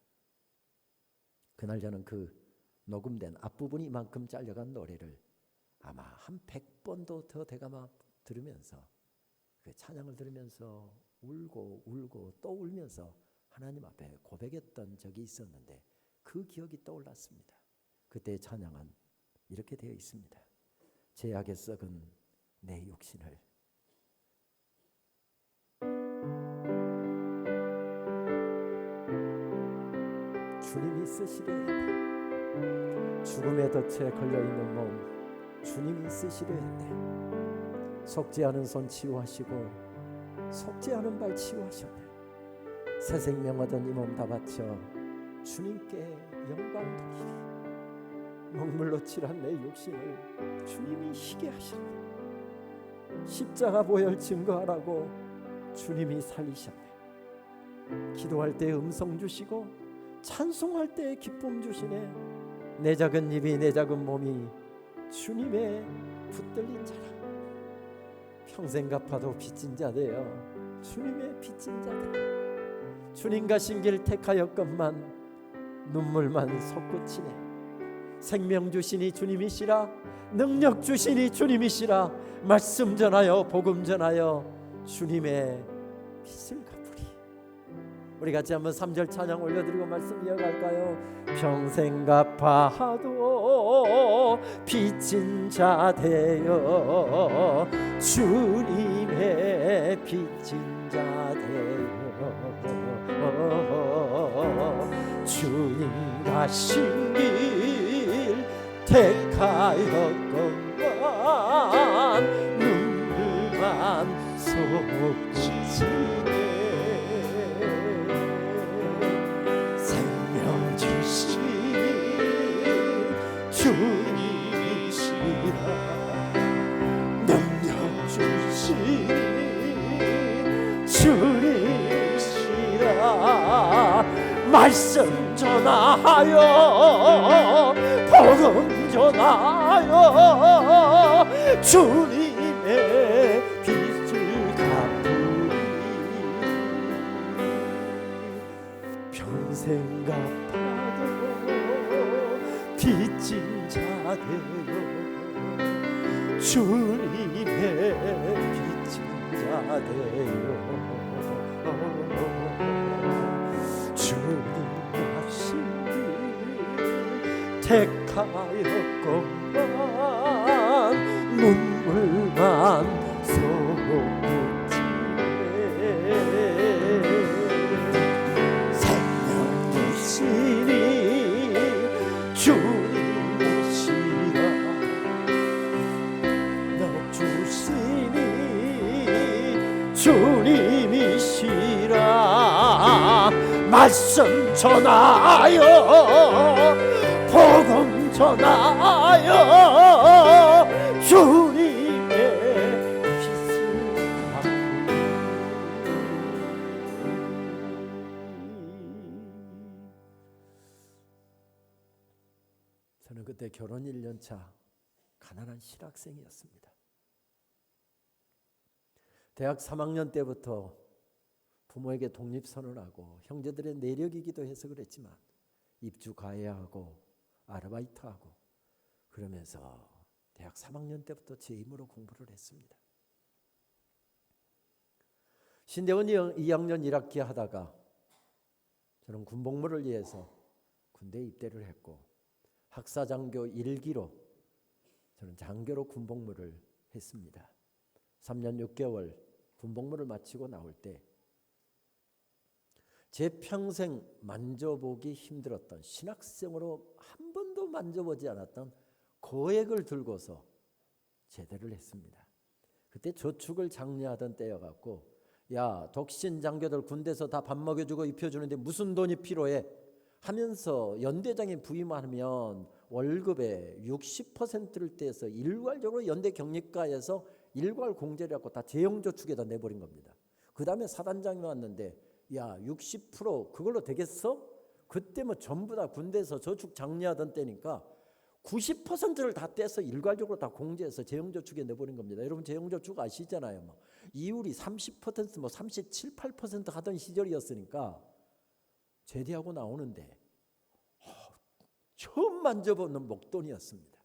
그날 저는 그 녹음된 앞부분이 이만큼 잘려간 노래를 아마 한 100번도 더 되감아 들으면서 그 찬양을 들으면서 울고 또 울면서 하나님 앞에 고백했던 적이 있었는데 그 기억이 떠올랐습니다. 그때의 찬양은 이렇게 되어 있습니다. 죄악에 썩은 내 육신을 주님이 쓰시려 했네. 죽음의 덫에 걸려있는 몸 주님이 쓰시려 했네. 속지 않은 손 치유하시고 속지 않은 발 치유하셨네. 새 생명 얻은 이 몸 다 바쳐 주님께 영광 돌리리. 먹물로 칠한 내 육신을 주님이 희게 하셨네. 십자가 보혈 증거하라고 주님이 살리셨네. 기도할 때 음성 주시고 찬송할 때 기쁨 주시네. 내 작은 입이 내 작은 몸이 주님의 붙들린 자라. 평생 갚아도 빚진 자 되어 주님의 빚진 자 되어 주님 가신 길 택하였건만 눈물만 솟구치네. 생명 주시니 주님이시라, 능력 주시니 주님이시라. 말씀 전하여 복음 전하여 주님의 빚을 갚으리. 우리 같이 한번 3절 찬양 올려드리고 말씀 이어갈까요? 평생 갚아도 빚진 자 되어 주님의 빚진 자 되어 주님 가신 길 택하였건만 눈물만 솟구치네. 생명 주신 주님이시라, 능력 주신 주님이시라. 말씀 전하여 복음 전하여 주님의 빚을 갚으리. 평생 갚아도 빚진 자 되어 주님의 빚진 자 되어 주님 하신 길 택하였건만 눈물만 솟구치네. 생명 주시니 주님이시라, 너 주시니 주님이시라. 말씀 전하여 복음 전하여 주님의 빚을 갚으리. 저는 그때 결혼 1년차 가난한 실학생이었습니다. 대학 3학년 때부터 부모에게 독립선언하고 형제들의 내력이기도 해서 그랬지만 입주 가해하고 아르바이트하고 그러면서 대학 3학년 때부터 제 힘으로 공부를 했습니다. 신대원 2학년 1학기 하다가 저는 군복무를 위해서 군대에 입대를 했고 학사장교 1기로 저는 장교로 군복무를 했습니다. 3년 6개월 군복무를 마치고 나올 때 제 평생 만져보기 힘들었던, 신학생으로 한 번도 만져보지 않았던 거액을 들고서 제대를 했습니다. 그때 저축을 장려하던 때여갖고, 야, 독신 장교들 군대에서 다 밥 먹여주고 입혀주는데 무슨 돈이 필요해 하면서 연대장이 부임하면 월급의 60%를 떼서 일괄적으로 연대 경력가에서 일괄 공제를 하고 다 재형저축에다 내버린 겁니다. 그 다음에 사단장이 왔는데, 야, 60% 그걸로 되겠어? 그때 뭐 전부 다 군대에서 저축 장려하던 때니까 90%를 다 떼서 일괄적으로 다 공제해서 재형저축에 내버린 겁니다. 여러분 재형저축 아시잖아요. 뭐 이율이 30%, 뭐 37, 8% 하던 시절이었으니까 제대하고 나오는데 처음 만져보는 목돈이었습니다.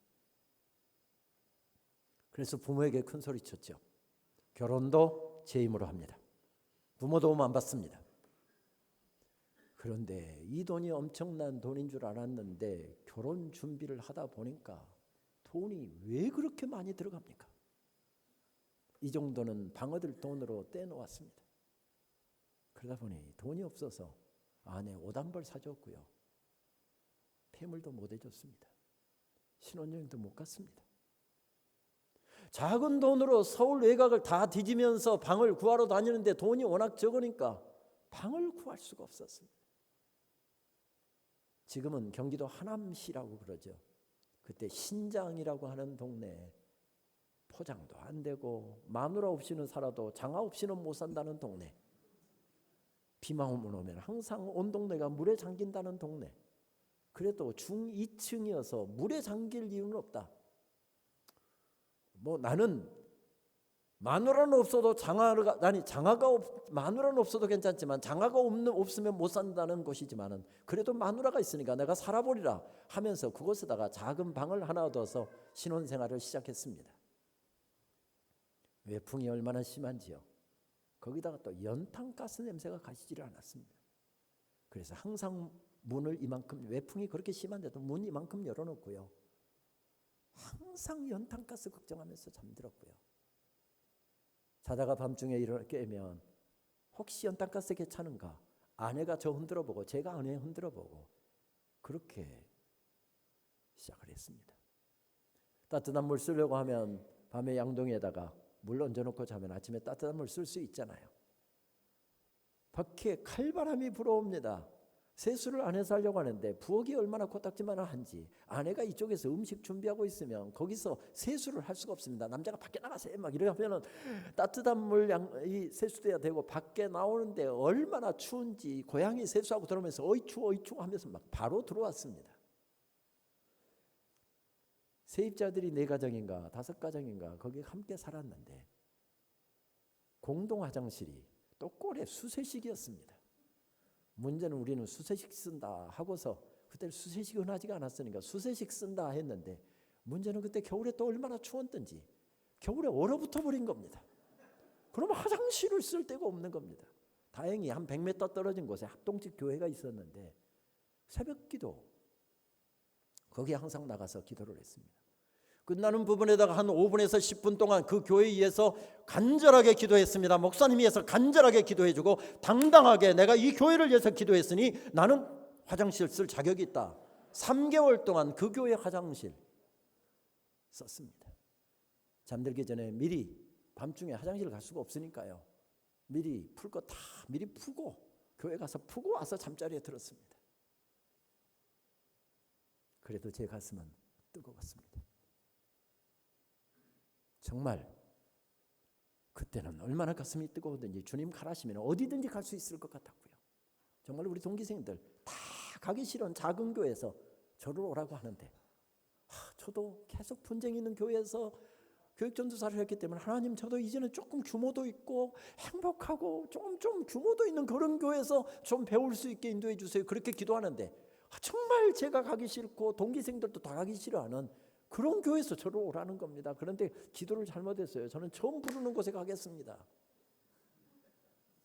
그래서 부모에게 큰 소리 쳤죠. 결혼도 제 힘으로 합니다. 부모 도움 안 받습니다. 그런데 이 돈이 엄청난 돈인 줄 알았는데 결혼 준비를 하다 보니까 돈이 왜 그렇게 많이 들어갑니까? 이 정도는 방어들 돈으로 떼놓았습니다. 그러다 보니 돈이 없어서 아내 옷 한 벌 사줬고요. 폐물도 못 해줬습니다. 신혼여행도 못 갔습니다. 작은 돈으로 서울 외곽을 다 뒤지면서 방을 구하러 다니는데 돈이 워낙 적으니까 방을 구할 수가 없었습니다. 지금은 경기도 하남시라고 그러죠. 그때 신장이라고 하는 동네에 포장도 안 되고 마누라 없이는 살아도 장화 없이는 못 산다는 동네, 비만 오면 항상 온 동네가 물에 잠긴다는 동네, 그래도 중2층이어서 물에 잠길 이유는 없다. 뭐 나는 마누라는 없어도 마누라는 없어도 괜찮지만 장화가 없으면 못 산다는 곳이지만은 그래도 마누라가 있으니까 내가 살아보리라 하면서 그곳에다가 작은 방을 하나 얻어서 신혼생활을 시작했습니다. 외풍이 얼마나 심한지요. 거기다가 또 연탄가스 냄새가 가시지를 않았습니다. 그래서 항상 문을 이만큼, 외풍이 그렇게 심한데도 문 이만큼 열어놓고요, 항상 연탄가스 걱정하면서 잠들었고요. 자다가 밤중에 깨면 혹시 연탄가스 괜찮은가, 아내가 저 흔들어보고 제가 아내 흔들어보고 그렇게 시작을 했습니다. 따뜻한 물 쓰려고 하면 밤에 양동이에다가 물 얹어놓고 자면 아침에 따뜻한 물 쓸 수 있잖아요. 밖에 칼바람이 불어옵니다. 세수를 안 해서 하려고 하는데 부엌이 얼마나 코딱지만한지 아내가 이쪽에서 음식 준비하고 있으면 거기서 세수를 할 수가 없습니다. 남자가 밖에 나가세요 막 이러면은 따뜻한 물 이 세수돼야 되고 밖에 나오는데 얼마나 추운지 고양이 세수하고 들어오면서 어이 추워 하면서 막 바로 들어왔습니다. 세입자들이 4가정인가 5가정인가 거기 함께 살았는데 공동 화장실이 또 꼴에 수세식이었습니다. 문제는 우리는 수세식 쓴다 하고서 그때 수세식이 흔하지가 않았으니까 수세식 쓴다 했는데 문제는 그때 겨울에 또 얼마나 추웠던지 겨울에 얼어붙어 버린 겁니다. 그러면 화장실을 쓸 데가 없는 겁니다. 다행히 한 100m 떨어진 곳에 합동집 교회가 있었는데 새벽 기도 거기에 항상 나가서 기도를 했습니다. 끝나는 부분에다가 한 5분에서 10분 동안 그 교회에 의해서 간절하게 기도했습니다. 목사님이 해서 간절하게 기도해주고 당당하게 내가 이 교회를 위해서 기도했으니 나는 화장실 쓸 자격이 있다. 3개월 동안 그 교회 화장실 썼습니다. 잠들기 전에 미리 밤중에 화장실 갈 수가 없으니까요. 미리 풀 거 다 미리 푸고 교회 가서 푸고 와서 잠자리에 들었습니다. 그래도 제 가슴은 뜨거웠습니다. 정말 그때는 얼마나 가슴이 뜨거웠든지 주님 가라시면 어디든지 갈 수 있을 것 같았고요. 정말 우리 동기생들 다 가기 싫은 작은 교회에서 저를 오라고 하는데 저도 계속 분쟁이 있는 교회에서 교육전도사를 했기 때문에 하나님 저도 이제는 조금 규모도 있고 행복하고 좀 규모도 있는 그런 교회에서 좀 배울 수 있게 인도해 주세요. 그렇게 기도하는데 정말 제가 가기 싫고 동기생들도 다 가기 싫어하는 그런 교회에서 저를 오라는 겁니다. 그런데 기도를 잘못했어요. 저는 처음 부르는 곳에 가겠습니다.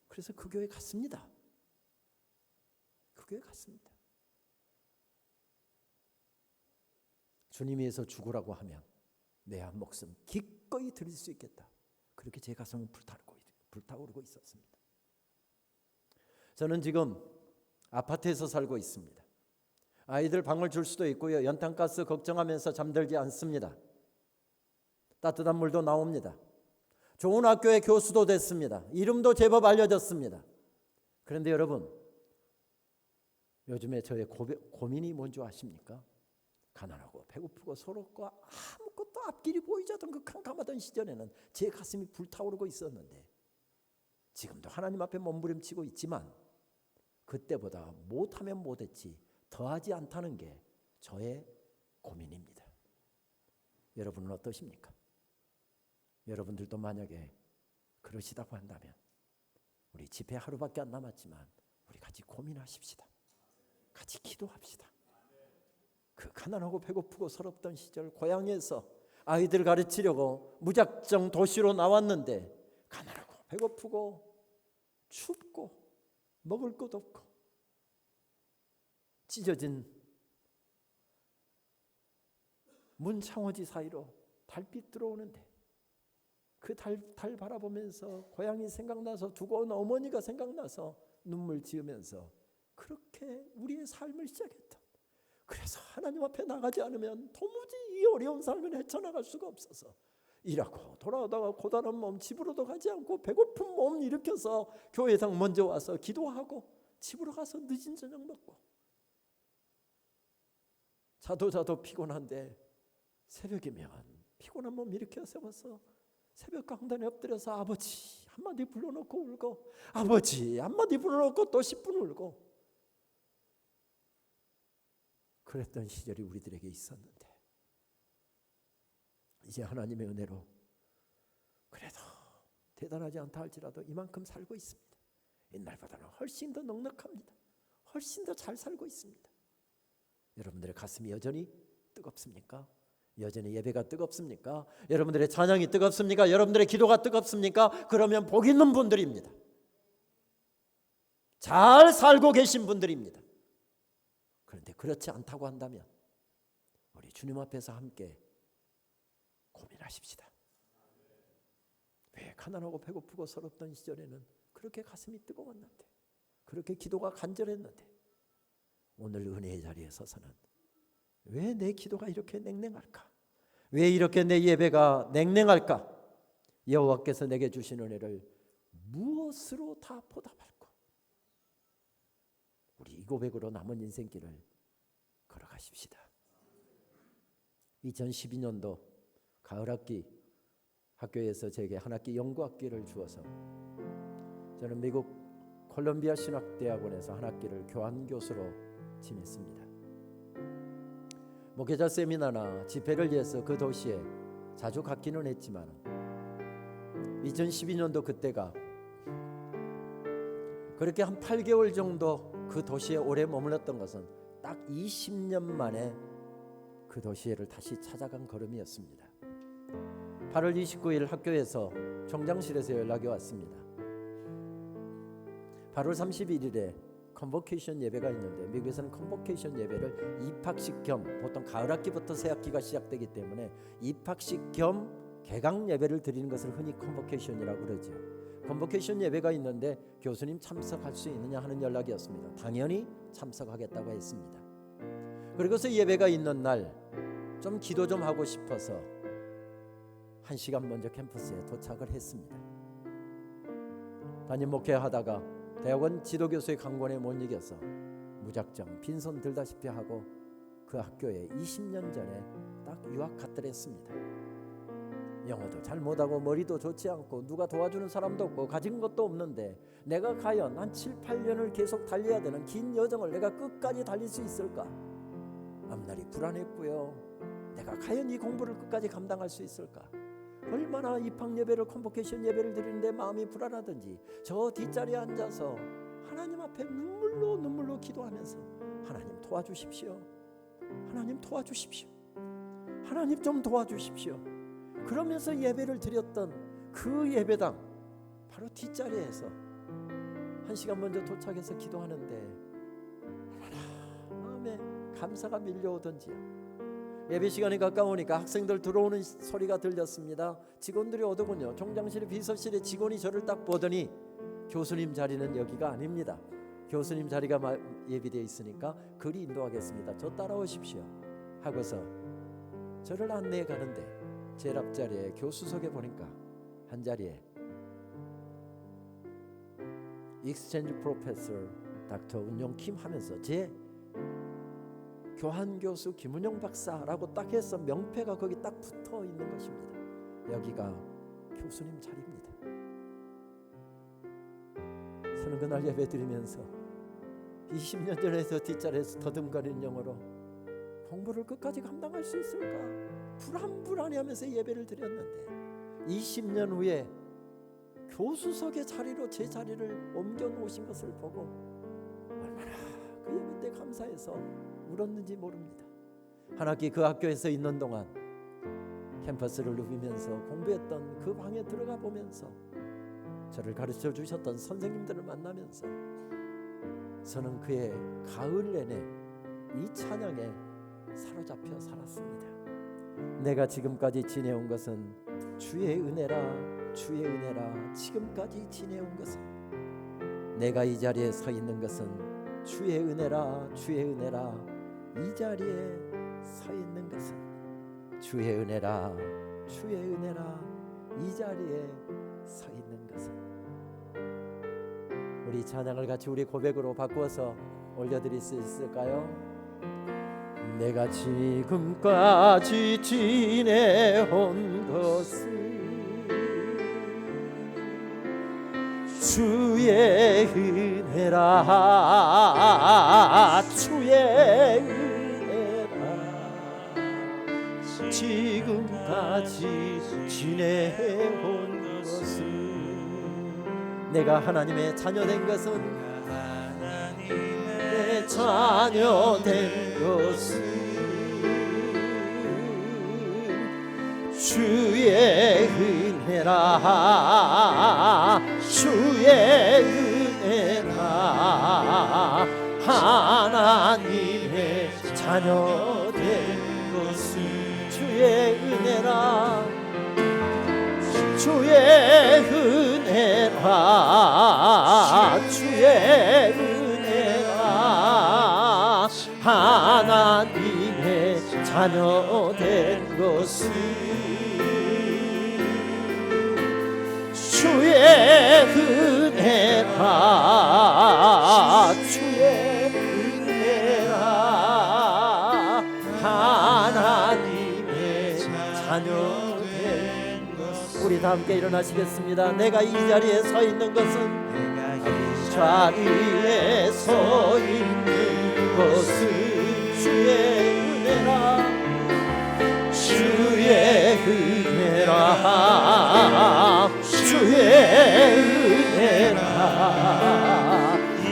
그래서 그 교회 갔습니다. 그 교회 갔습니다. 주님이 해서 죽으라고 하면 내 한 목숨 기꺼이 드릴 수 있겠다. 그렇게 제 가슴은 불타오르고 있었습니다. 저는 지금 아파트에서 살고 있습니다. 아이들 방을 줄 수도 있고요. 연탄가스 걱정하면서 잠들지 않습니다. 따뜻한 물도 나옵니다. 좋은 학교의 교수도 됐습니다. 이름도 제법 알려졌습니다. 그런데 여러분, 요즘에 저의 고민이 뭔지 아십니까? 가난하고 배고프고 서럽고 아무것도 앞길이 보이지 않던 그 캄캄하던 시절에는 제 가슴이 불타오르고 있었는데 지금도 하나님 앞에 몸부림치고 있지만 그때보다 못하면 못했지 더하지 않다는 게 저의 고민입니다. 여러분은 어떠십니까? 여러분들도 만약에 그러시다고 한다면 우리 집회 하루밖에 안 남았지만 우리 같이 고민하십시다. 같이 기도합시다. 그 가난하고 배고프고 서럽던 시절 고향에서 아이들 가르치려고 무작정 도시로 나왔는데 가난하고 배고프고 춥고 먹을 것 없고 찢어진 문 창호지 사이로 달빛 들어오는데 그 달 바라보면서 고향이 생각나서 두고 온 어머니가 생각나서 눈물 지으면서 그렇게 우리의 삶을 시작했다. 그래서 하나님 앞에 나가지 않으면 도무지 이 어려운 삶을 헤쳐나갈 수가 없어서 일하고 돌아오다가 고단한 몸 집으로도 가지 않고 배고픈 몸 일으켜서 교회당 먼저 와서 기도하고 집으로 가서 늦은 저녁 먹고 자도 피곤한데 새벽이면 피곤한 몸 일으켜 세워서 새벽 강단에 엎드려서 아버지 한마디 불러놓고 울고 아버지 한마디 불러놓고 또 10분 울고 그랬던 시절이 우리들에게 있었는데 이제 하나님의 은혜로 그래도 대단하지 않다 할지라도 이만큼 살고 있습니다. 옛날보다는 훨씬 더 넉넉합니다. 훨씬 더 잘 살고 있습니다. 여러분들의 가슴이 여전히 뜨겁습니까? 여전히 예배가 뜨겁습니까? 여러분들의 찬양이 뜨겁습니까? 여러분들의 기도가 뜨겁습니까? 그러면 복 있는 분들입니다. 잘 살고 계신 분들입니다. 그런데 그렇지 않다고 한다면 우리 주님 앞에서 함께 고민하십시다. 왜 가난하고 배고프고 서럽던 시절에는 그렇게 가슴이 뜨거웠는데, 그렇게 기도가 간절했는데, 오늘 은혜의 자리에 서서는 왜 내 기도가 이렇게 냉랭할까? 왜 이렇게 내 예배가 냉랭할까? 여호와께서 내게 주신 은혜를 무엇으로 다 보답할까? 우리 이 고백으로 남은 인생길을 걸어가십시다. 2012년도 가을학기 학교에서 제게 한 학기 연구학기를 주어서 저는 미국 콜롬비아 신학대학원에서 한 학기를 교환교수로 지냈습니다. 목회자 세미나나 집회를 위해서 그 도시에 자주 갔기는 했지만 2012년도 그때가 그렇게 한 8개월 정도 그 도시에 오래 머물렀던 것은 딱 20년 만에 그 도시를 다시 찾아간 걸음이었습니다. 8월 29일 학교에서 총장실에서 연락이 왔습니다. 8월 31일에 컨보케이션 예배가 있는데 미국에서는 컨보케이션 예배를 입학식 겸 보통 가을학기부터 새학기가 시작되기 때문에 입학식 겸 개강 예배를 드리는 것을 흔히 컨보케이션이라고 그러죠. 컨보케이션 예배가 있는데 교수님 참석할 수 있느냐 하는 연락이었습니다. 당연히 참석하겠다고 했습니다. 그리고서 예배가 있는 날 좀 기도 좀 하고 싶어서 1시간 먼저 캠퍼스에 도착을 했습니다. 담임 목회하다가 대학원 지도교수의 강권에 못 이겨서 무작정 빈손 들다시피 하고 그 학교에 20년 전에 딱 유학 갔더랬습니다. 영어도 잘 못하고 머리도 좋지 않고 누가 도와주는 사람도 없고 가진 것도 없는데 내가 과연 한 7, 8년을 계속 달려야 되는 긴 여정을 내가 끝까지 달릴 수 있을까? 앞날이 불안했고요. 내가 과연 이 공부를 끝까지 감당할 수 있을까? 얼마나 입학 예배를 컨보케이션 예배를 드리는데 마음이 불안하든지 저 뒷자리에 앉아서 하나님 앞에 눈물로 기도하면서 하나님 도와주십시오. 하나님 도와주십시오. 하나님 좀 도와주십시오. 그러면서 예배를 드렸던 그 예배당 바로 뒷자리에서 1시간 먼저 도착해서 기도하는데 얼마나 마음에 감사가 밀려오던지요. 예배 시간이 가까우니까 학생들 들어오는 소리가 들렸습니다. 직원들이 오더군요. 총장실의 비서실의 직원이 저를 딱 보더니 교수님 자리는 여기가 아닙니다. 교수님 자리가 예비되어 있으니까 그리 인도하겠습니다. 저 따라오십시오 하고서 저를 안내해 가는데 제일 앞자리에 교수석에 보니까 한 자리에 익스체인지 프로페서 닥터 은용킴 하면서 제 교환교수 김은영 박사라고 딱 해서 명패가 거기 딱 붙어 있는 것입니다. 여기가 교수님 자리입니다. 저는 그날 예배 드리면서 20년 전에 저 뒷자리에서 더듬거리는 영어로 공부를 끝까지 감당할 수 있을까 불안해하면서 예배를 드렸는데 20년 후에 교수석의 자리로 제 자리를 옮겨 놓으신 것을 보고 얼마나 그 예배 때 감사해서 울었는지 모릅니다. 한 학기 그 학교에서 있는 동안 캠퍼스를 누비면서 공부했던 그 방에 들어가 보면서 저를 가르쳐 주셨던 선생님들을 만나면서 저는 그의 가을 내내 이 찬양에 사로잡혀 살았습니다. 내가 지금까지 지내온 것은 주의 은혜라 주의 은혜라 지금까지 지내온 것은 내가 이 자리에 서 있는 것은 주의 은혜라 주의 은혜라 이 자리에 서 있는 것은 주의 은혜라 주의 은혜라 이 자리에 서 있는 것은 우리 찬양을 같이 우리 고백으로 바꾸어서 올려드릴 수 있을까요? 내가 지금까지 지내온 것은 주의 은혜라 주의 은혜라 지금까지 지내온 것은 내가 하나님의 자녀된 것은 내 자녀된 것은 주의 은혜라 주의 은혜라 하나님의 자녀된 것은 주의 은혜라 주의 은혜라 주의 은혜라 하나님의 자녀된 것은 주의 은혜라 주의 은혜라 하나님의 자녀된 것은 우리 다 함께 일어나시겠습니다. 내가 이 자리에 서 있는 것은 자리에 서 있는 것은 주의 은혜라 주의 은혜라 주의 은혜라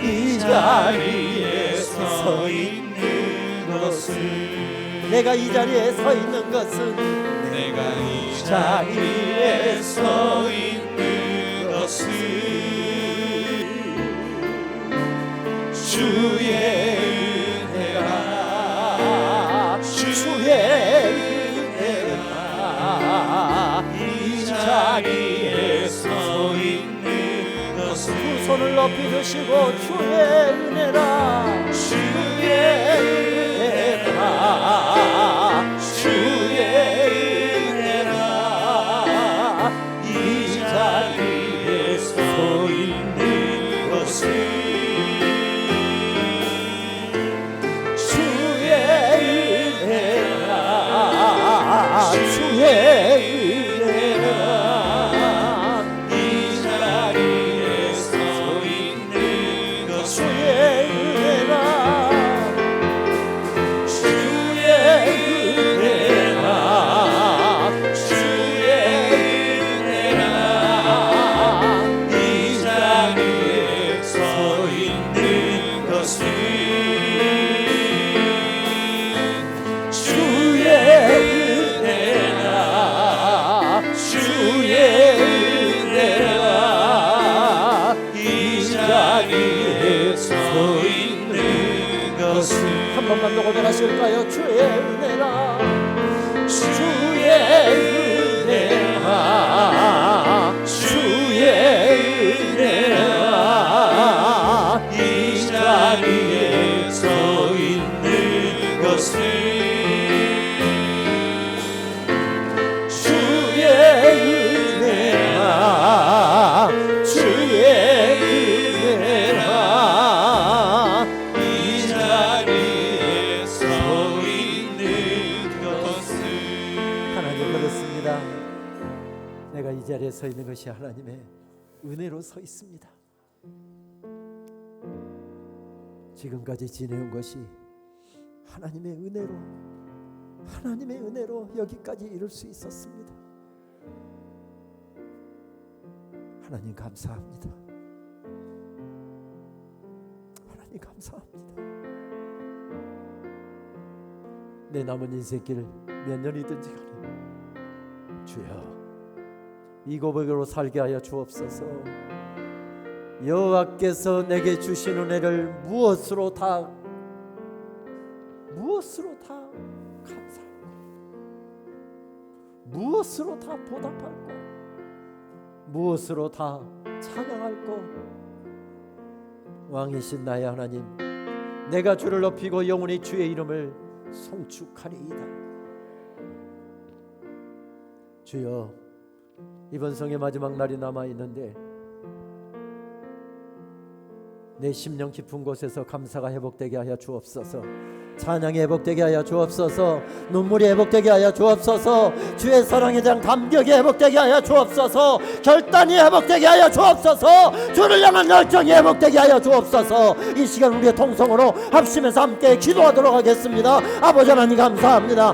이 자리에 서 있는 것은 내가 이 자리에 서 있는 것은 내가 이 자리에 서 있는 것은 주의 은혜라 주의 은혜라 이 자리에 서 있는 것은 두 손을 높이 드시고 주의 은혜라 주의 은혜라 주의 은혜라 이 자리에 서 있는 것은 주의 은혜라 주의 은혜라 이 자리에 서 있는 것은 주의 은혜라 주의 은혜라 주의 은혜라 이 자리에 서 있는 것은 주의 은혜라 주의 은혜라 이 자리에 서 있는 것은 한 번만 더 고백하실까요? 주의 은혜라 주의 은혜라 주의 은혜라 이 자리에 서 있는 것은 주의 은혜라 주의 은혜라 이 자리에 서 있는 것은 하나님 그렇습니다. 내가 이 자리에 서 있는 것이 하나님의 은혜로 서 있습니다. 지금까지 지내온 것이 하나님의 은혜로 여기까지 이룰 수 있었습니다. 하나님 감사합니다. 하나님 감사합니다. 내 남은 인생길 몇 년이든지 간에 주여 이 고백으로 살게 하여 주옵소서. 여호와께서 내게 주신 은혜를 무엇으로 다 감사할까? 무엇으로 다 보답할까? 무엇으로 다 찬양할까? 왕이신 나의 하나님, 내가 주를 높이고 영원히 주의 이름을 송축하리이다. 주여, 이번 성의 마지막 날이 남아 있는데 내 심령 깊은 곳에서 감사가 회복되게 하여 주옵소서. 찬양이 회복되게 하여 주옵소서. 눈물이 회복되게 하여 주옵소서. 주의 사랑에 대한 감격이 회복되게 하여 주옵소서. 결단이 회복되게 하여 주옵소서. 주를 향한 열정이 회복되게 하여 주옵소서. 이 시간 우리의 통성으로 합심해서 함께 기도하도록 하겠습니다. 아버지 하나님 감사합니다.